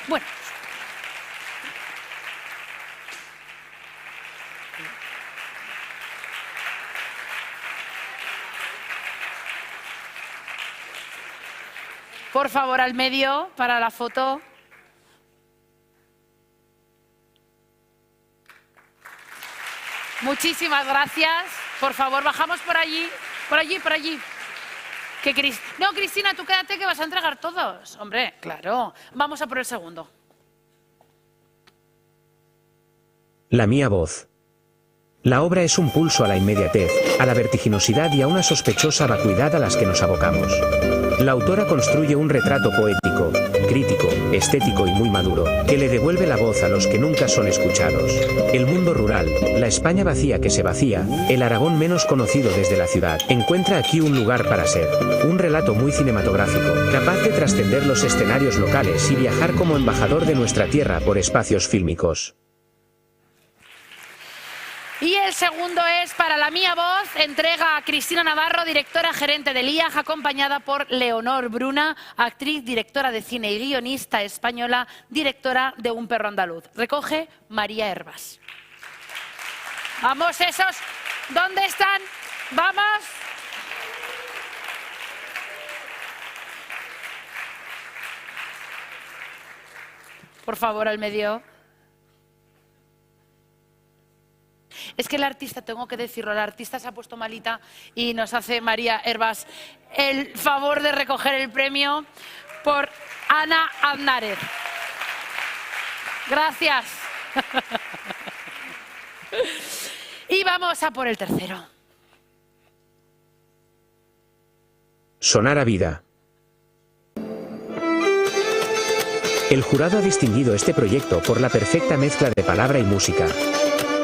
Bueno. Por favor, al medio para la foto. Muchísimas gracias. Por favor, bajamos por allí, por allí, por allí. No, Cristina, tú quédate que vas a entregar todos. Hombre, claro. Vamos a por el segundo. La mía voz. La obra es un pulso a la inmediatez, a la vertiginosidad y a una sospechosa vacuidad a las que nos abocamos. La autora construye un retrato poético, crítico, estético y muy maduro, que le devuelve la voz a los que nunca son escuchados. El mundo rural, la España vacía que se vacía, el Aragón menos conocido desde la ciudad, encuentra aquí un lugar para ser. Un relato muy cinematográfico, capaz de trascender los escenarios locales y viajar como embajador de nuestra tierra por espacios fílmicos. Y el segundo es para La mía voz, entrega a Cristina Navarro, directora gerente del IAJ, acompañada por Leonor Bruna, actriz, directora de cine y guionista española, directora de Un perro andaluz. Recoge María Hervás. Vamos esos, ¿dónde están? Vamos. Por favor, al medio. Es que el artista, tengo que decirlo, la artista se ha puesto malita y nos hace María Hervás el favor de recoger el premio por Ana Aznárez. Gracias. Y vamos a por el tercero. Sonar a vida. El jurado ha distinguido este proyecto por la perfecta mezcla de palabra y música,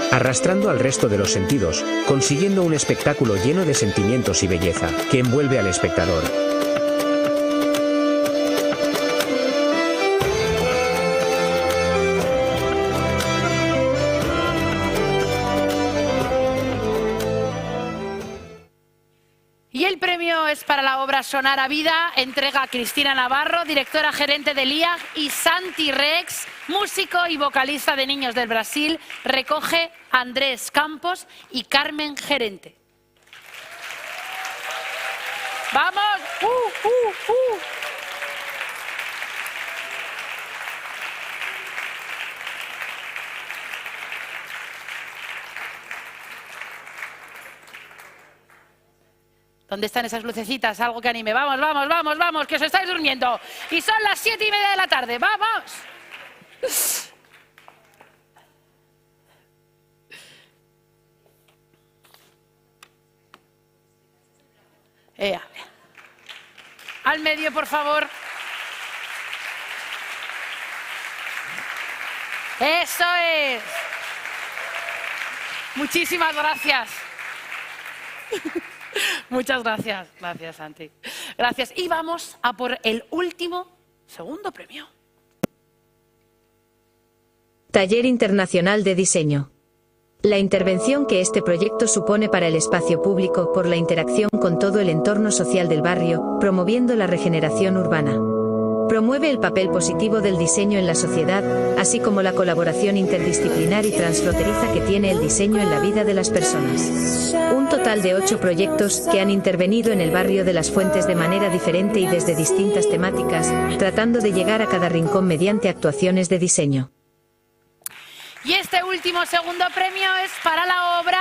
arrastrando al resto de los sentidos, consiguiendo un espectáculo lleno de sentimientos y belleza, que envuelve al espectador. Y el premio es para la obra Sonar a vida, entrega a Cristina Navarro, directora gerente del IAJ, y Santi Rex, músico y vocalista de Niños del Brasil. Recoge Andrés Campos y Carmen Gerente. ¡Vamos! ¿Dónde están esas lucecitas? Algo que anime. Vamos, vamos, vamos, vamos, que os estáis durmiendo. Y son las 7:30 de la tarde. ¡Vamos! Al medio, por favor. ¡Eso es! Muchísimas gracias. Muchas gracias. Gracias, Santi. Gracias. Y vamos a por el último, segundo premio. Taller Internacional de Diseño. La intervención que este proyecto supone para el espacio público por la interacción con todo el entorno social del barrio, promoviendo la regeneración urbana. Promueve el papel positivo del diseño en la sociedad, así como la colaboración interdisciplinar y transfronteriza que tiene el diseño en la vida de las personas. Un total de 8 proyectos que han intervenido en el barrio de Las Fuentes de manera diferente y desde distintas temáticas, tratando de llegar a cada rincón mediante actuaciones de diseño. Y este último segundo premio es para la obra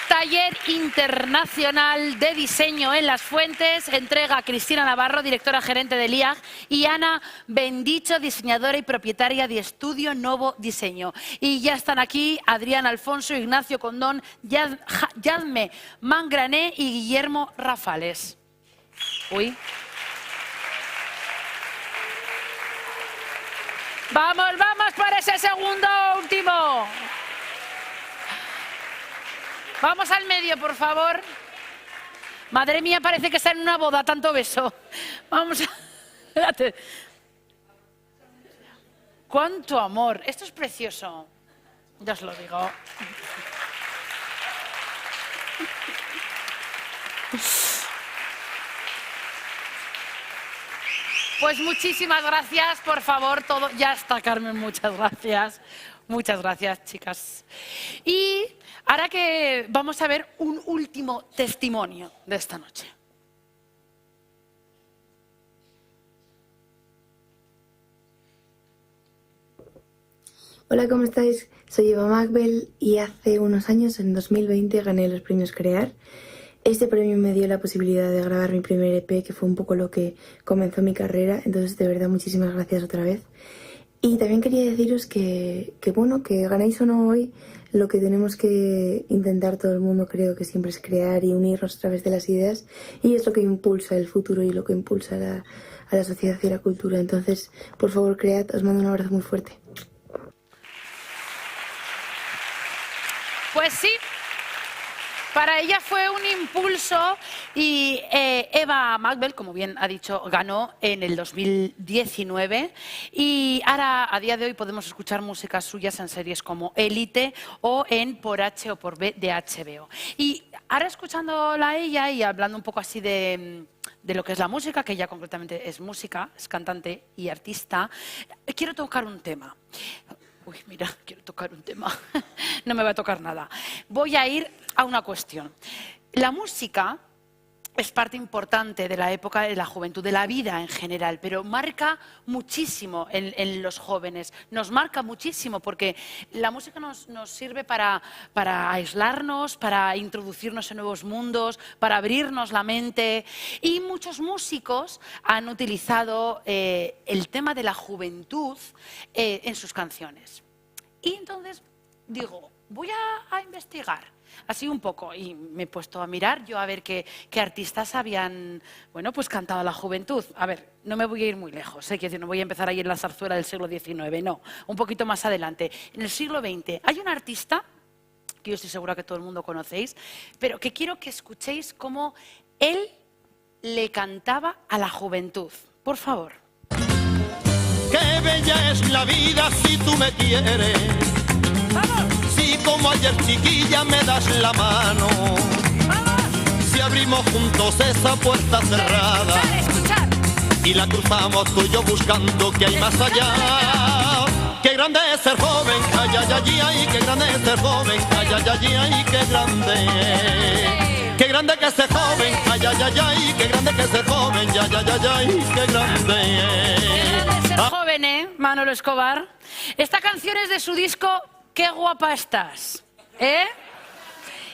Taller Internacional de Diseño en Las Fuentes, entrega Cristina Navarro, directora gerente de LIAG, y Ana Bendicho, diseñadora y propietaria de Estudio Novo Diseño. Y ya están aquí Adrián Alfonso, Ignacio Condón, Yadme Mangrané y Guillermo Rafales. Uy. Vamos, vamos por ese segundo último. Vamos al medio, por favor. Madre mía, parece que está en una boda, tanto beso. Vamos a... Espérate. ¡Cuánto amor! Esto es precioso. Ya os lo digo. Pues muchísimas gracias, por favor, todo. Ya está, Carmen, muchas gracias. Muchas gracias, chicas. Y ahora que vamos a ver un último testimonio de esta noche. Hola, ¿cómo estáis? Soy Eva Macbel y hace unos años, en 2020, gané los premios Crear. Este premio me dio la posibilidad de grabar mi primer EP, que fue un poco lo que comenzó mi carrera. Entonces, de verdad, muchísimas gracias otra vez. Y también quería deciros que bueno, que ganéis o no hoy, lo que tenemos que intentar todo el mundo, creo que siempre es crear y unirnos a través de las ideas. Y es lo que impulsa el futuro y lo que impulsa a la sociedad y la cultura. Entonces, por favor, cread. Os mando un abrazo muy fuerte. Pues sí. Para ella fue un impulso y Eva Macbel, como bien ha dicho, ganó en el 2019 y ahora, a día de hoy, podemos escuchar músicas suyas en series como Élite o en Por H o por B de HBO. Y ahora escuchándola a ella y hablando un poco así de lo que es la música, que ella concretamente es música, es cantante y artista, quiero tocar un tema. Uy, mira, quiero tocar un tema. No me va a tocar nada. Voy a ir a una cuestión. La música es parte importante de la época de la juventud, de la vida en general, pero marca muchísimo en los jóvenes. Nos marca muchísimo porque la música nos sirve para aislarnos, para introducirnos en nuevos mundos, para abrirnos la mente. Y muchos músicos han utilizado el tema de la juventud en sus canciones. Y entonces digo, voy a investigar. Así un poco, y me he puesto a mirar yo a ver qué artistas habían, bueno, pues cantado a la juventud. A ver, no me voy a ir muy lejos, que no voy a empezar ahí en la zarzuela del siglo XIX, no, un poquito más adelante. En el siglo XX hay un artista, que yo estoy segura que todo el mundo conocéis, pero que quiero que escuchéis cómo él le cantaba a la juventud. Por favor. Qué bella es la vida si tú me quieres. ¡Vamos! Si como ayer chiquilla me das la mano. ¡Vamos! Si abrimos juntos esa puerta cerrada. Escuchar. Y la cruzamos tú y yo buscando que hay más allá. Qué grande es ser joven, ay, ay, ay, ay, qué grande es ser joven, ay, ay, ay, ay, qué grande. Qué grande que es ser joven, ay, ay, ay, ay, qué grande que es ser joven, ay, ay, ay, ay, qué grande. Qué grande es ser joven, Manolo Escobar. Esta canción es de su disco Qué guapa estás,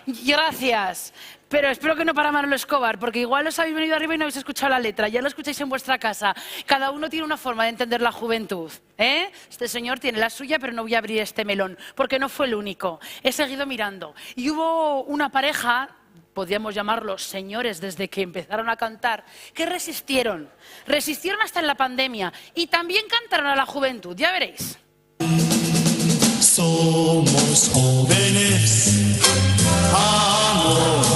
Gracias. Pero espero que no para Manolo Escobar, porque igual os habéis venido arriba y no habéis escuchado la letra, ya lo escucháis en vuestra casa. Cada uno tiene una forma de entender la juventud, ¿eh? Este señor tiene la suya, pero no voy a abrir este melón, porque no fue el único. He seguido mirando. Y hubo una pareja, podríamos llamarlos señores desde que empezaron a cantar, que resistieron. Resistieron hasta en la pandemia y también cantaron a la juventud, ya veréis. Somos jóvenes, amor.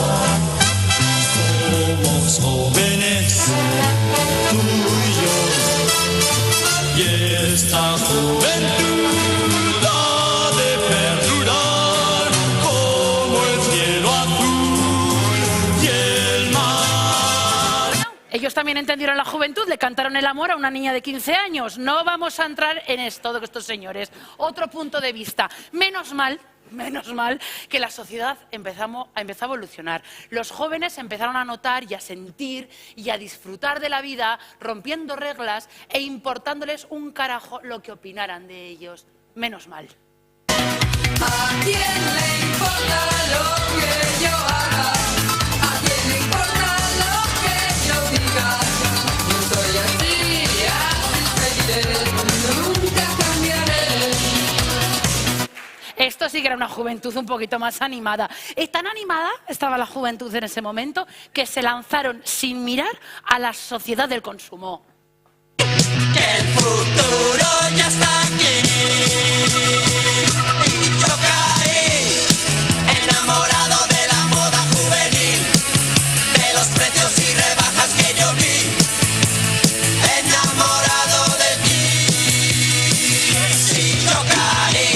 Somos jóvenes, tú y yo. Y esta juventud ha de perdurar como el cielo azul y el mar. Ellos también entendieron la juventud, le cantaron el amor a una niña de 15 años. No vamos a entrar en esto de estos señores. Otro punto de vista. Menos mal que la sociedad empezó a evolucionar. Los jóvenes empezaron a notar y a sentir y a disfrutar de la vida, rompiendo reglas e importándoles un carajo lo que opinaran de ellos. Menos mal. ¿A quién le importa lo que yo haga? ¿A quién le importa lo que yo diga? Yo soy así, así seguiré, nunca cambiaré. Esto sí que era una juventud un poquito más animada. Y tan animada estaba la juventud en ese momento que se lanzaron sin mirar a la sociedad del consumo. Que el futuro ya está aquí. Y yo caí enamorado de la moda juvenil, de los precios y rebajas que yo vi. Enamorado de ti. Si yo caí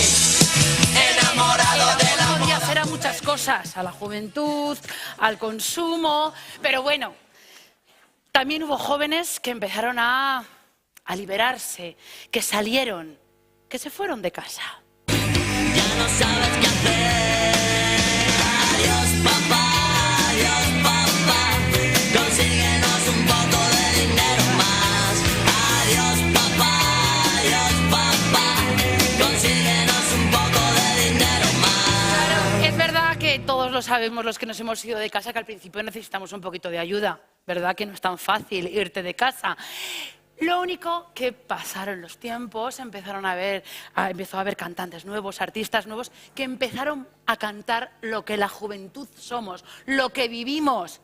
enamorado de la podía hacer a muchas cosas, a la juventud, al consumo, pero bueno, también hubo jóvenes que empezaron a liberarse, que salieron, que se fueron de casa. Ya no sabes qué hacer. Adiós papá, consíguenos un poco de dinero más. Adiós papá, consíguenos un poco de dinero más. Claro, es verdad que todos lo sabemos los que nos hemos ido de casa, que al principio necesitamos un poquito de ayuda, ¿verdad? Que no es tan fácil irte de casa. Lo único que pasaron los tiempos, empezó a haber cantantes nuevos, artistas nuevos, que empezaron a cantar lo que la juventud somos, lo que vivimos.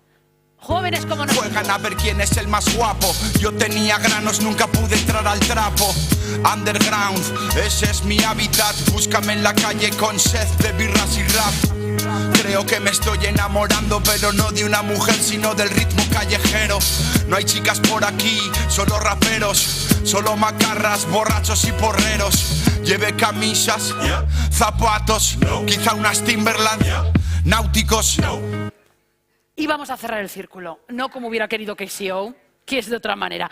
Jóvenes como nosotros. Juegan a ver quién es el más guapo. Yo tenía granos, nunca pude entrar al trapo. Underground, ese es mi hábitat. Búscame en la calle con sed de birras y rap. Creo que me estoy enamorando, pero no de una mujer, sino del ritmo callejero. No hay chicas por aquí, solo raperos, solo macarras, borrachos y porreros. Llevé camisas, zapatos, quizá unas Timberland, náuticos. Y vamos a cerrar el círculo, no como hubiera querido KCO, que es de otra manera.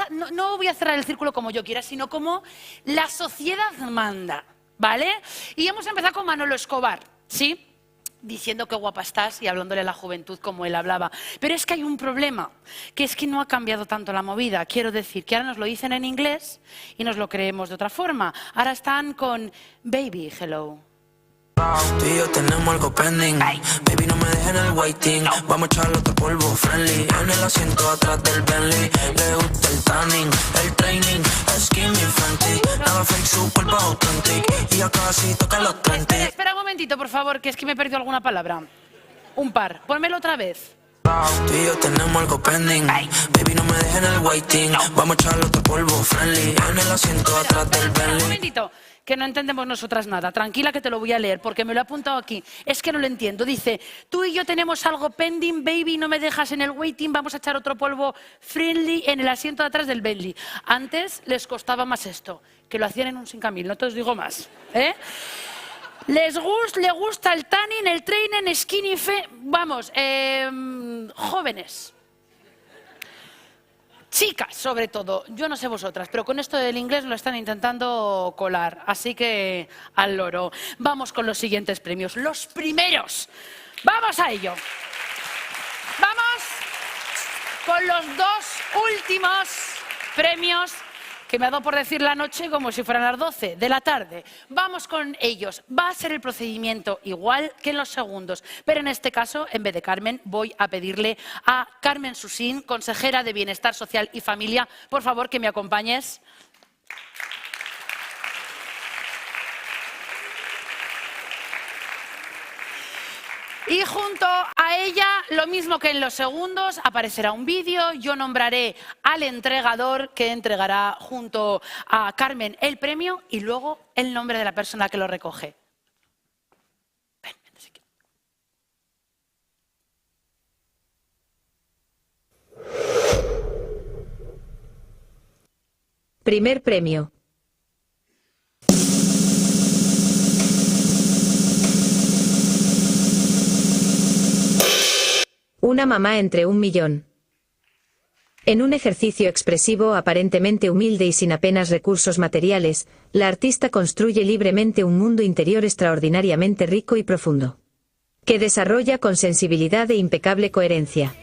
No voy a cerrar el círculo como yo quiera, sino como la sociedad manda, ¿vale? Y hemos empezado con Manolo Escobar, ¿sí? Diciendo qué guapa estás y hablándole a la juventud como él hablaba. Pero es que hay un problema, que es que no ha cambiado tanto la movida. Quiero decir que ahora nos lo dicen en inglés y nos lo creemos de otra forma. Ahora están con Baby, Hello. Tú y yo tenemos algo pending. Baby, no me dejen el waiting. Vamos a echarle otro polvo friendly. En el asiento atrás del Bentley. Le gusta el tanning, el training. Skinny Fenty. Nada fake, su cuerpo authentic. Y ya casi toca los 30. Espera un momentito, por favor, que es que me he perdido alguna palabra. Un par. Pónmelo otra vez. Tú y yo tenemos algo pending. Baby, no me dejen el waiting. Vamos a echarle otro polvo friendly. En el asiento atrás del Bentley. Un momentito, que no entendemos nosotras nada. Tranquila que te lo voy a leer, porque me lo he apuntado aquí. Es que no lo entiendo. Dice, tú y yo tenemos algo pending, baby, no me dejas en el waiting, vamos a echar otro polvo friendly en el asiento de atrás del Bentley. Antes les costaba más esto, que lo hacían en un 5000, no te os digo más. ¿Eh? Le gusta el tanning, el training, skinny fe... Vamos, jóvenes. Chicas, sobre todo. Yo no sé vosotras, pero con esto del inglés lo están intentando colar. Así que al loro. Vamos con los siguientes premios. Los primeros. ¡Vamos a ello! Vamos con los dos últimos premios que me ha dado por decir la noche como si fueran las 12 de la tarde. Vamos con ellos. Va a ser el procedimiento igual que en los segundos, pero en este caso, en vez de Carmen, voy a pedirle a Carmen Susín, consejera de Bienestar Social y Familia, por favor, que me acompañes. Y junto a ella, lo mismo que en los segundos, aparecerá un vídeo, yo nombraré al entregador que entregará junto a Carmen el premio y luego el nombre de la persona que lo recoge. Ven, vente si quieres. Primer premio. Una mamá entre 1 millón. En un ejercicio expresivo aparentemente humilde y sin apenas recursos materiales, la artista construye libremente un mundo interior extraordinariamente rico y profundo, que desarrolla con sensibilidad e impecable coherencia.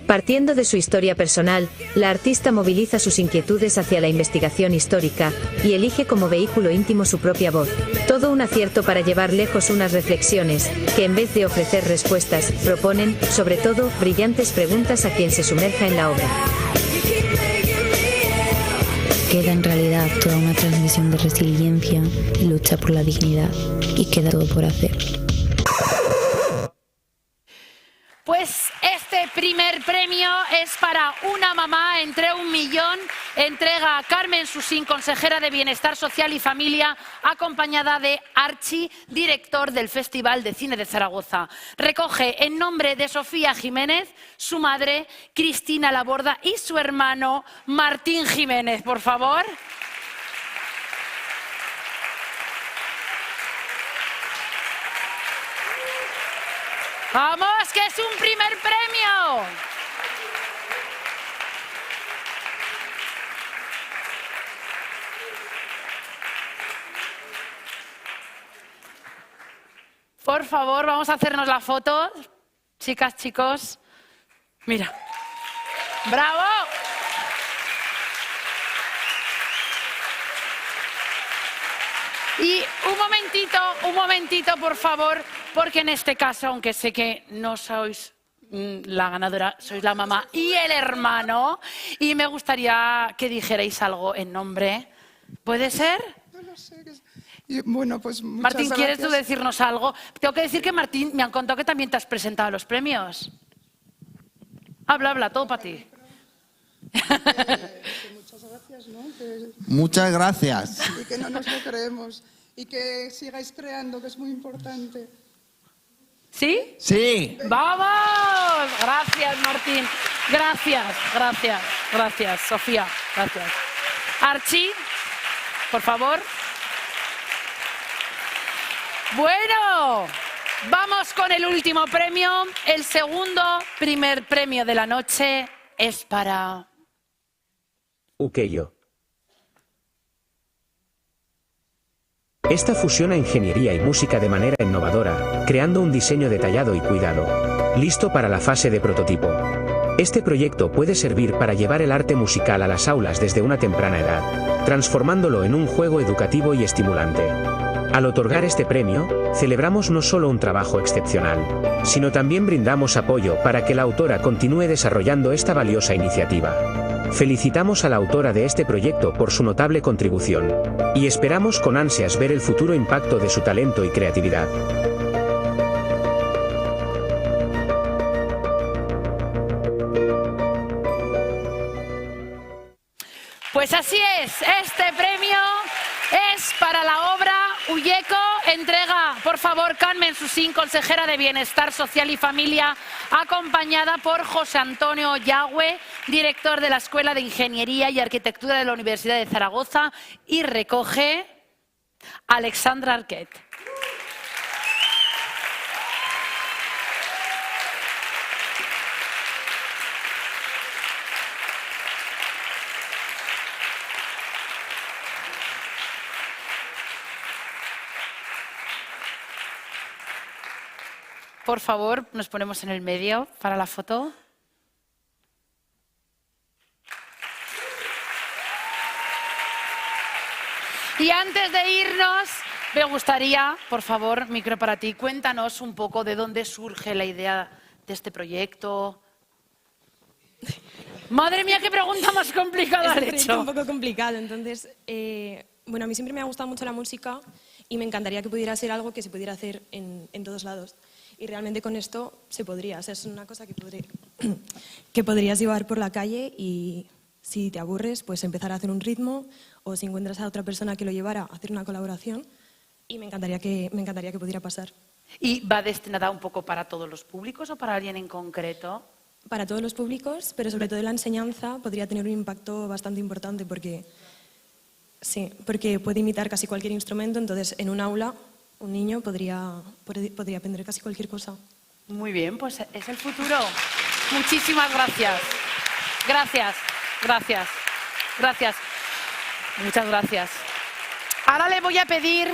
Partiendo de su historia personal, la artista moviliza sus inquietudes hacia la investigación histórica y elige como vehículo íntimo su propia voz. Todo un acierto para llevar lejos unas reflexiones que, en vez de ofrecer respuestas, proponen, sobre todo, brillantes preguntas a quien se sumerja en la obra. Queda en realidad toda una transmisión de resiliencia y lucha por la dignidad, y queda todo por hacer. Pues este primer premio es para una mamá entre 1 millón. Entrega a Carmen Susín, consejera de Bienestar Social y Familia, acompañada de Archi, director del Festival de Cine de Zaragoza. Recoge en nombre de Sofía Jiménez, su madre, Cristina Laborda, y su hermano, Martín Jiménez, por favor. ¡Vamos, que es un primer premio! Por favor, vamos a hacernos la foto. Chicas, chicos. Mira. ¡Bravo! Y un momentito, por favor, porque en este caso, aunque sé que no sois la ganadora, sois la mamá y el hermano, y me gustaría que dijerais algo en nombre. ¿Puede ser? No lo sé. Bueno, pues muchas Martín, ¿quieres gracias. tú decirnos algo? Tengo que decir que, Martín, me han contado que también te has presentado a los premios. Habla, todo para ti. Muchas gracias, ¿no? Muchas gracias. Y que no nos lo creemos. Y que sigáis creando, que es muy importante. ¿Sí? Sí. ¡Vamos! Gracias, Martín. Gracias, Sofía. Gracias. Archie, por favor. Bueno, vamos con el último premio. El primer premio de la noche es para... Ukeyo. Esta fusiona ingeniería y música de manera innovadora, creando un diseño detallado y cuidado, listo para la fase de prototipo. Este proyecto puede servir para llevar el arte musical a las aulas desde una temprana edad, transformándolo en un juego educativo y estimulante. Al otorgar este premio, celebramos no solo un trabajo excepcional, sino también brindamos apoyo para que la autora continúe desarrollando esta valiosa iniciativa. Felicitamos a la autora de este proyecto por su notable contribución, y esperamos con ansias ver el futuro impacto de su talento y creatividad. Pues así es, este premio es para la obra Uyeco. Entrega, por favor, Carmen Susín, consejera de Bienestar Social y Familia, acompañada por José Antonio Yagüe, director de la Escuela de Ingeniería y Arquitectura de la Universidad de Zaragoza, y recoge Alexandra Arquet. Por favor, nos ponemos en el medio para la foto. Y antes de irnos, me gustaría, por favor, micro para ti, cuéntanos un poco de dónde surge la idea de este proyecto. Madre mía, qué pregunta más complicada Es has un proyecto hecho. un poco complicado, entonces, bueno, a mí siempre me ha gustado mucho la música y me encantaría que pudiera ser algo que se pudiera hacer en todos lados. Y realmente con esto se podría, o sea, es una cosa que podrías llevar por la calle y si te aburres, pues empezar a hacer un ritmo o si encuentras a otra persona que lo llevara, hacer una colaboración y me encantaría que pudiera pasar. ¿Y va destinada un poco para todos los públicos o para alguien en concreto? Para todos los públicos, pero sobre todo en la enseñanza podría tener un impacto bastante importante porque puede imitar casi cualquier instrumento, entonces en un aula un niño podría aprender casi cualquier cosa. Muy bien, pues es el futuro. Muchísimas gracias. Gracias, gracias, gracias. Muchas gracias. Ahora le voy a pedir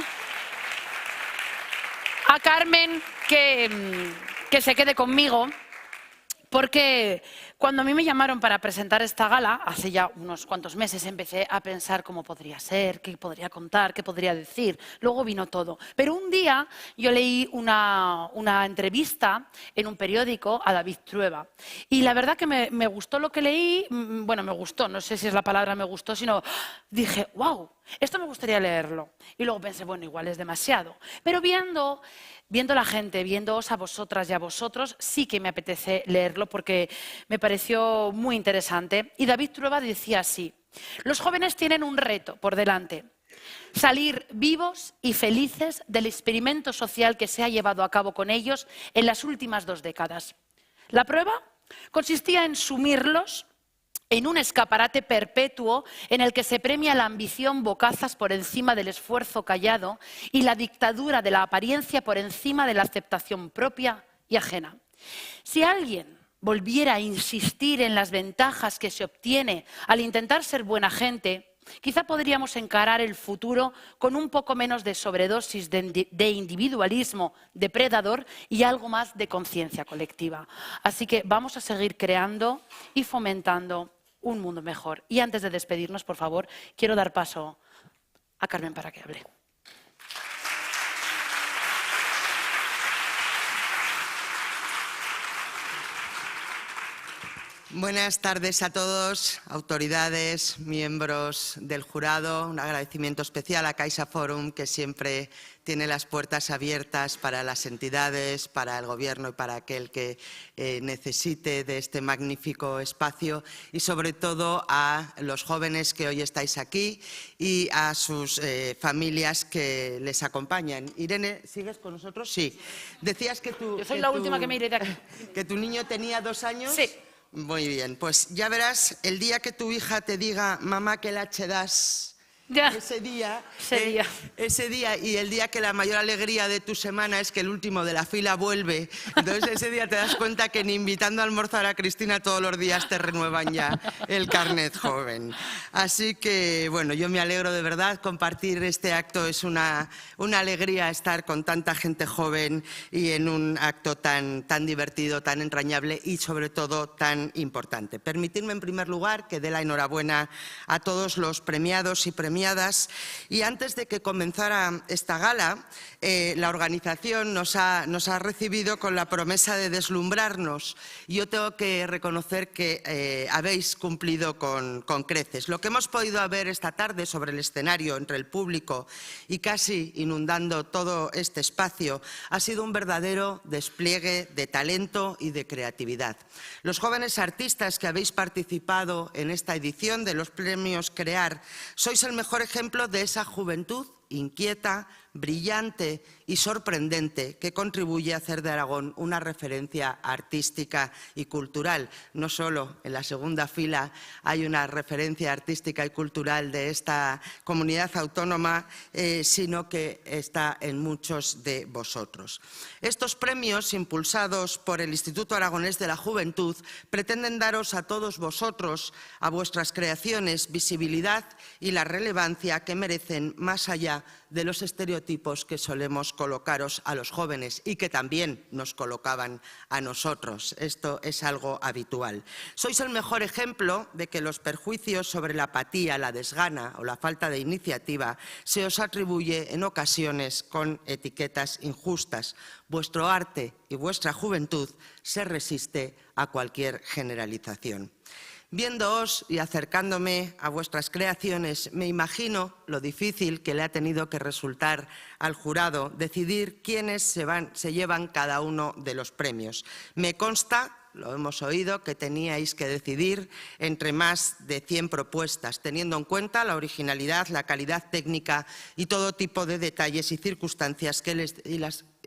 a Carmen que se quede conmigo, porque cuando a mí me llamaron para presentar esta gala, hace ya unos cuantos meses, empecé a pensar cómo podría ser, qué podría contar, qué podría decir. Luego vino todo. Pero un día yo leí una entrevista en un periódico a David Trueba. Y la verdad que me gustó lo que leí. Bueno, me gustó, no sé si es la palabra me gustó, sino dije, wow, esto me gustaría leerlo. Y luego pensé, bueno, igual es demasiado. Pero viendo la gente, viéndoos a vosotras y a vosotros, sí que me apetece leerlo porque me pareció muy interesante. Y David Trueba decía así: los jóvenes tienen un reto por delante, salir vivos y felices del experimento social que se ha llevado a cabo con ellos en las últimas 2 décadas. La prueba consistía en sumirlos en un escaparate perpetuo en el que se premia la ambición bocazas por encima del esfuerzo callado y la dictadura de la apariencia por encima de la aceptación propia y ajena. Si alguien volviera a insistir en las ventajas que se obtiene al intentar ser buena gente, quizá podríamos encarar el futuro con un poco menos de sobredosis de individualismo depredador y algo más de conciencia colectiva. Así que vamos a seguir creando y fomentando un mundo mejor. Y antes de despedirnos, por favor, quiero dar paso a Carmen para que hable. Buenas tardes a todos, autoridades, miembros del jurado. Un agradecimiento especial a Caixa Forum, que siempre tiene las puertas abiertas para las entidades, para el Gobierno y para aquel que necesite de este magnífico espacio, y sobre todo a los jóvenes que hoy estáis aquí y a sus familias que les acompañan. Irene, ¿sigues con nosotros? Sí. Decías que tú... Yo soy la última que me iré de aquí. ¿Que tu niño tenía 2 años? Sí. Muy bien, pues ya verás, el día que tu hija te diga, mamá, ¿qué leche das? Ya. Ese día y el día que la mayor alegría de tu semana es que el último de la fila vuelve. Entonces ese día te das cuenta que ni invitando a almorzar a Cristina todos los días te renuevan ya el carnet joven. Así que, bueno, yo me alegro de verdad. Compartir este acto es una alegría, estar con tanta gente joven y en un acto tan divertido, tan entrañable y sobre todo tan importante. Permitidme en primer lugar que dé la enhorabuena a todos los premiados y premiadas. Y antes de que comenzara esta gala, la organización nos ha recibido con la promesa de deslumbrarnos. Yo tengo que reconocer que habéis cumplido con creces. Lo que hemos podido ver esta tarde sobre el escenario, entre el público y casi inundando todo este espacio, ha sido un verdadero despliegue de talento y de creatividad. Los jóvenes artistas que habéis participado en esta edición de los premios CREAR sois el mejor ejemplo de esa juventud inquieta, brillante y sorprendente que contribuye a hacer de Aragón una referencia artística y cultural. No solo en la segunda fila hay una referencia artística y cultural de esta comunidad autónoma, sino que está en muchos de vosotros. Estos premios, impulsados por el Instituto Aragonés de la Juventud, pretenden daros a todos vosotros, a vuestras creaciones, visibilidad y la relevancia que merecen más allá de los estereotipos que solemos colocaros a los jóvenes y que también nos colocaban a nosotros. Esto es algo habitual. Sois el mejor ejemplo de que los perjuicios sobre la apatía, la desgana o la falta de iniciativa se os atribuye en ocasiones con etiquetas injustas. Vuestro arte y vuestra juventud se resiste a cualquier generalización. Viéndoos y acercándome a vuestras creaciones, me imagino lo difícil que le ha tenido que resultar al jurado decidir quiénes se llevan cada uno de los premios. Me consta, lo hemos oído, que teníais que decidir entre más de 100 propuestas, teniendo en cuenta la originalidad, la calidad técnica y todo tipo de detalles y circunstancias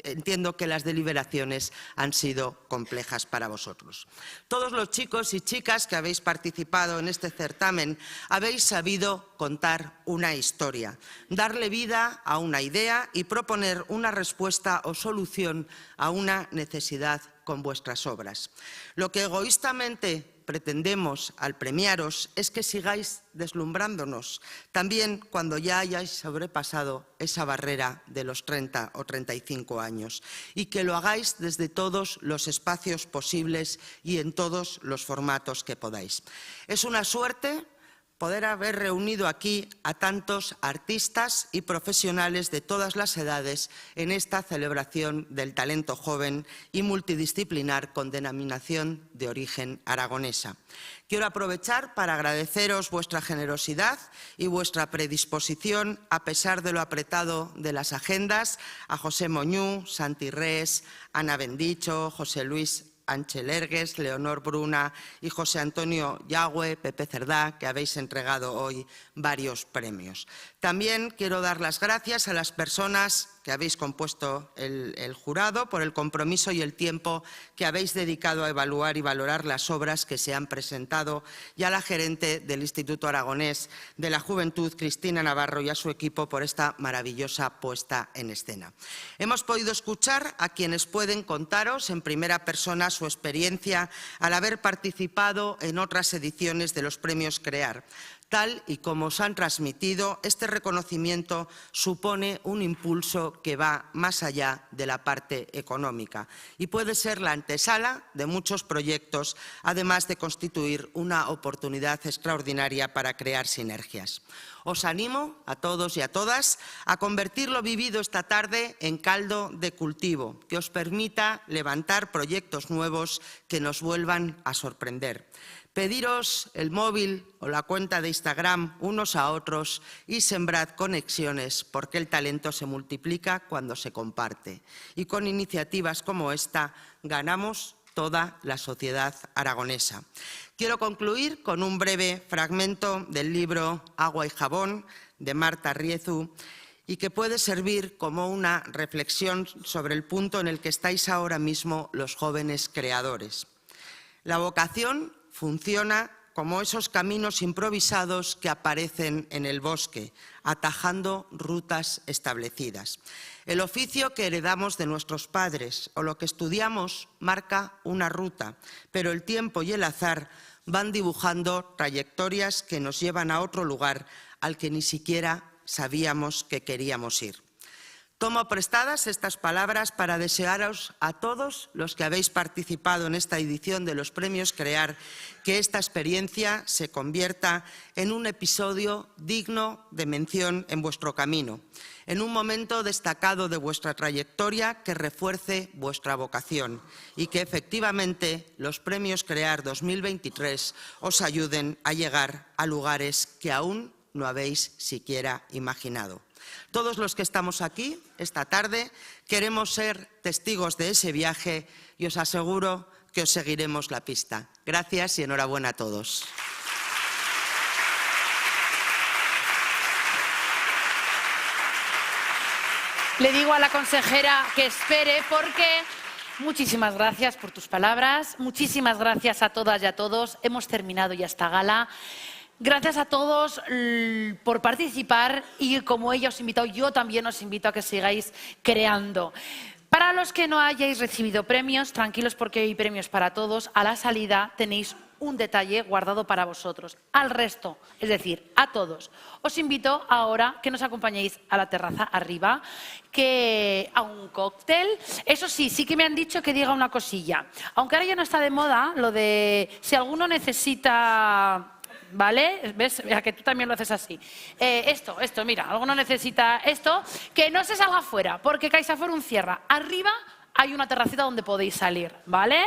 entiendo que las deliberaciones han sido complejas para vosotros. Todos los chicos y chicas que habéis participado en este certamen habéis sabido contar una historia, darle vida a una idea y proponer una respuesta o solución a una necesidad con vuestras obras. Lo que egoístamente pretendemos al premiaros es que sigáis deslumbrándonos, también cuando ya hayáis sobrepasado esa barrera de los 30 o 35 años, y que lo hagáis desde todos los espacios posibles y en todos los formatos que podáis. Es una suerte poder haber reunido aquí a tantos artistas y profesionales de todas las edades en esta celebración del talento joven y multidisciplinar con denominación de origen aragonesa. Quiero aprovechar para agradeceros vuestra generosidad y vuestra predisposición a pesar de lo apretado de las agendas, a José Moñú, Santi Res, Ana Bendicho, José Luis Ángel Ergues, Leonor Bruna y José Antonio Yagüe, Pepe Cerdá, que habéis entregado hoy varios premios. También quiero dar las gracias a las personas que habéis compuesto el jurado por el compromiso y el tiempo que habéis dedicado a evaluar y valorar las obras que se han presentado, y a la gerente del Instituto Aragonés de la Juventud, Cristina Navarro, y a su equipo por esta maravillosa puesta en escena. Hemos podido escuchar a quienes pueden contaros en primera persona su experiencia al haber participado en otras ediciones de los premios CREAR. Tal y como os han transmitido, este reconocimiento supone un impulso que va más allá de la parte económica y puede ser la antesala de muchos proyectos, además de constituir una oportunidad extraordinaria para crear sinergias. Os animo a todos y a todas a convertir lo vivido esta tarde en caldo de cultivo que os permita levantar proyectos nuevos que nos vuelvan a sorprender. Pediros el móvil o la cuenta de Instagram unos a otros y sembrad conexiones, porque el talento se multiplica cuando se comparte. Y con iniciativas como esta ganamos toda la sociedad aragonesa. Quiero concluir con un breve fragmento del libro Agua y jabón de Marta Riezu, y que puede servir como una reflexión sobre el punto en el que estáis ahora mismo los jóvenes creadores. La vocación funciona como esos caminos improvisados que aparecen en el bosque, atajando rutas establecidas. El oficio que heredamos de nuestros padres o lo que estudiamos marca una ruta, pero el tiempo y el azar van dibujando trayectorias que nos llevan a otro lugar al que ni siquiera sabíamos que queríamos ir. Tomo prestadas estas palabras para desearos a todos los que habéis participado en esta edición de los Premios CREAR que esta experiencia se convierta en un episodio digno de mención en vuestro camino, en un momento destacado de vuestra trayectoria que refuerce vuestra vocación y que efectivamente los Premios CREAR 2023 os ayuden a llegar a lugares que aún no habéis siquiera imaginado. Todos los que estamos aquí esta tarde queremos ser testigos de ese viaje y os aseguro que os seguiremos la pista. Gracias y enhorabuena a todos. Le digo a la consejera que espere porque muchísimas gracias por tus palabras, muchísimas gracias a todas y a todos. Hemos terminado ya esta gala. Gracias a todos por participar y como ella os ha invitado, yo también os invito a que sigáis creando. Para los que no hayáis recibido premios, tranquilos porque hay premios para todos. A la salida tenéis un detalle guardado para vosotros. Al resto, es decir, a todos, os invito ahora que nos acompañéis a la terraza arriba, a un cóctel. Eso sí, sí que me han dicho que diga una cosilla. Aunque ahora ya no está de moda lo de si alguno necesita... ¿Vale? ¿Ves? Mira, que tú también lo haces así. Esto, mira, alguno necesita esto, que no se salga fuera, porque CaixaForum cierra. Arriba hay una terracita donde podéis salir, ¿vale?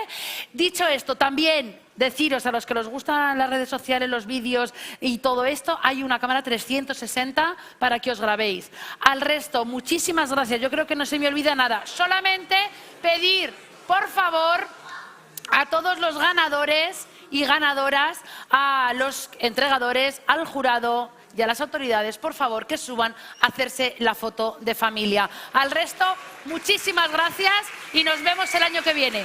Dicho esto, también deciros a los que les gustan las redes sociales, los vídeos y todo esto, hay una cámara 360 para que os grabéis. Al resto, muchísimas gracias. Yo creo que no se me olvida nada. Solamente pedir, por favor, a todos los ganadores y ganadoras, a los entregadores, al jurado y a las autoridades, por favor, que suban a hacerse la foto de familia. Al resto, muchísimas gracias y nos vemos el año que viene.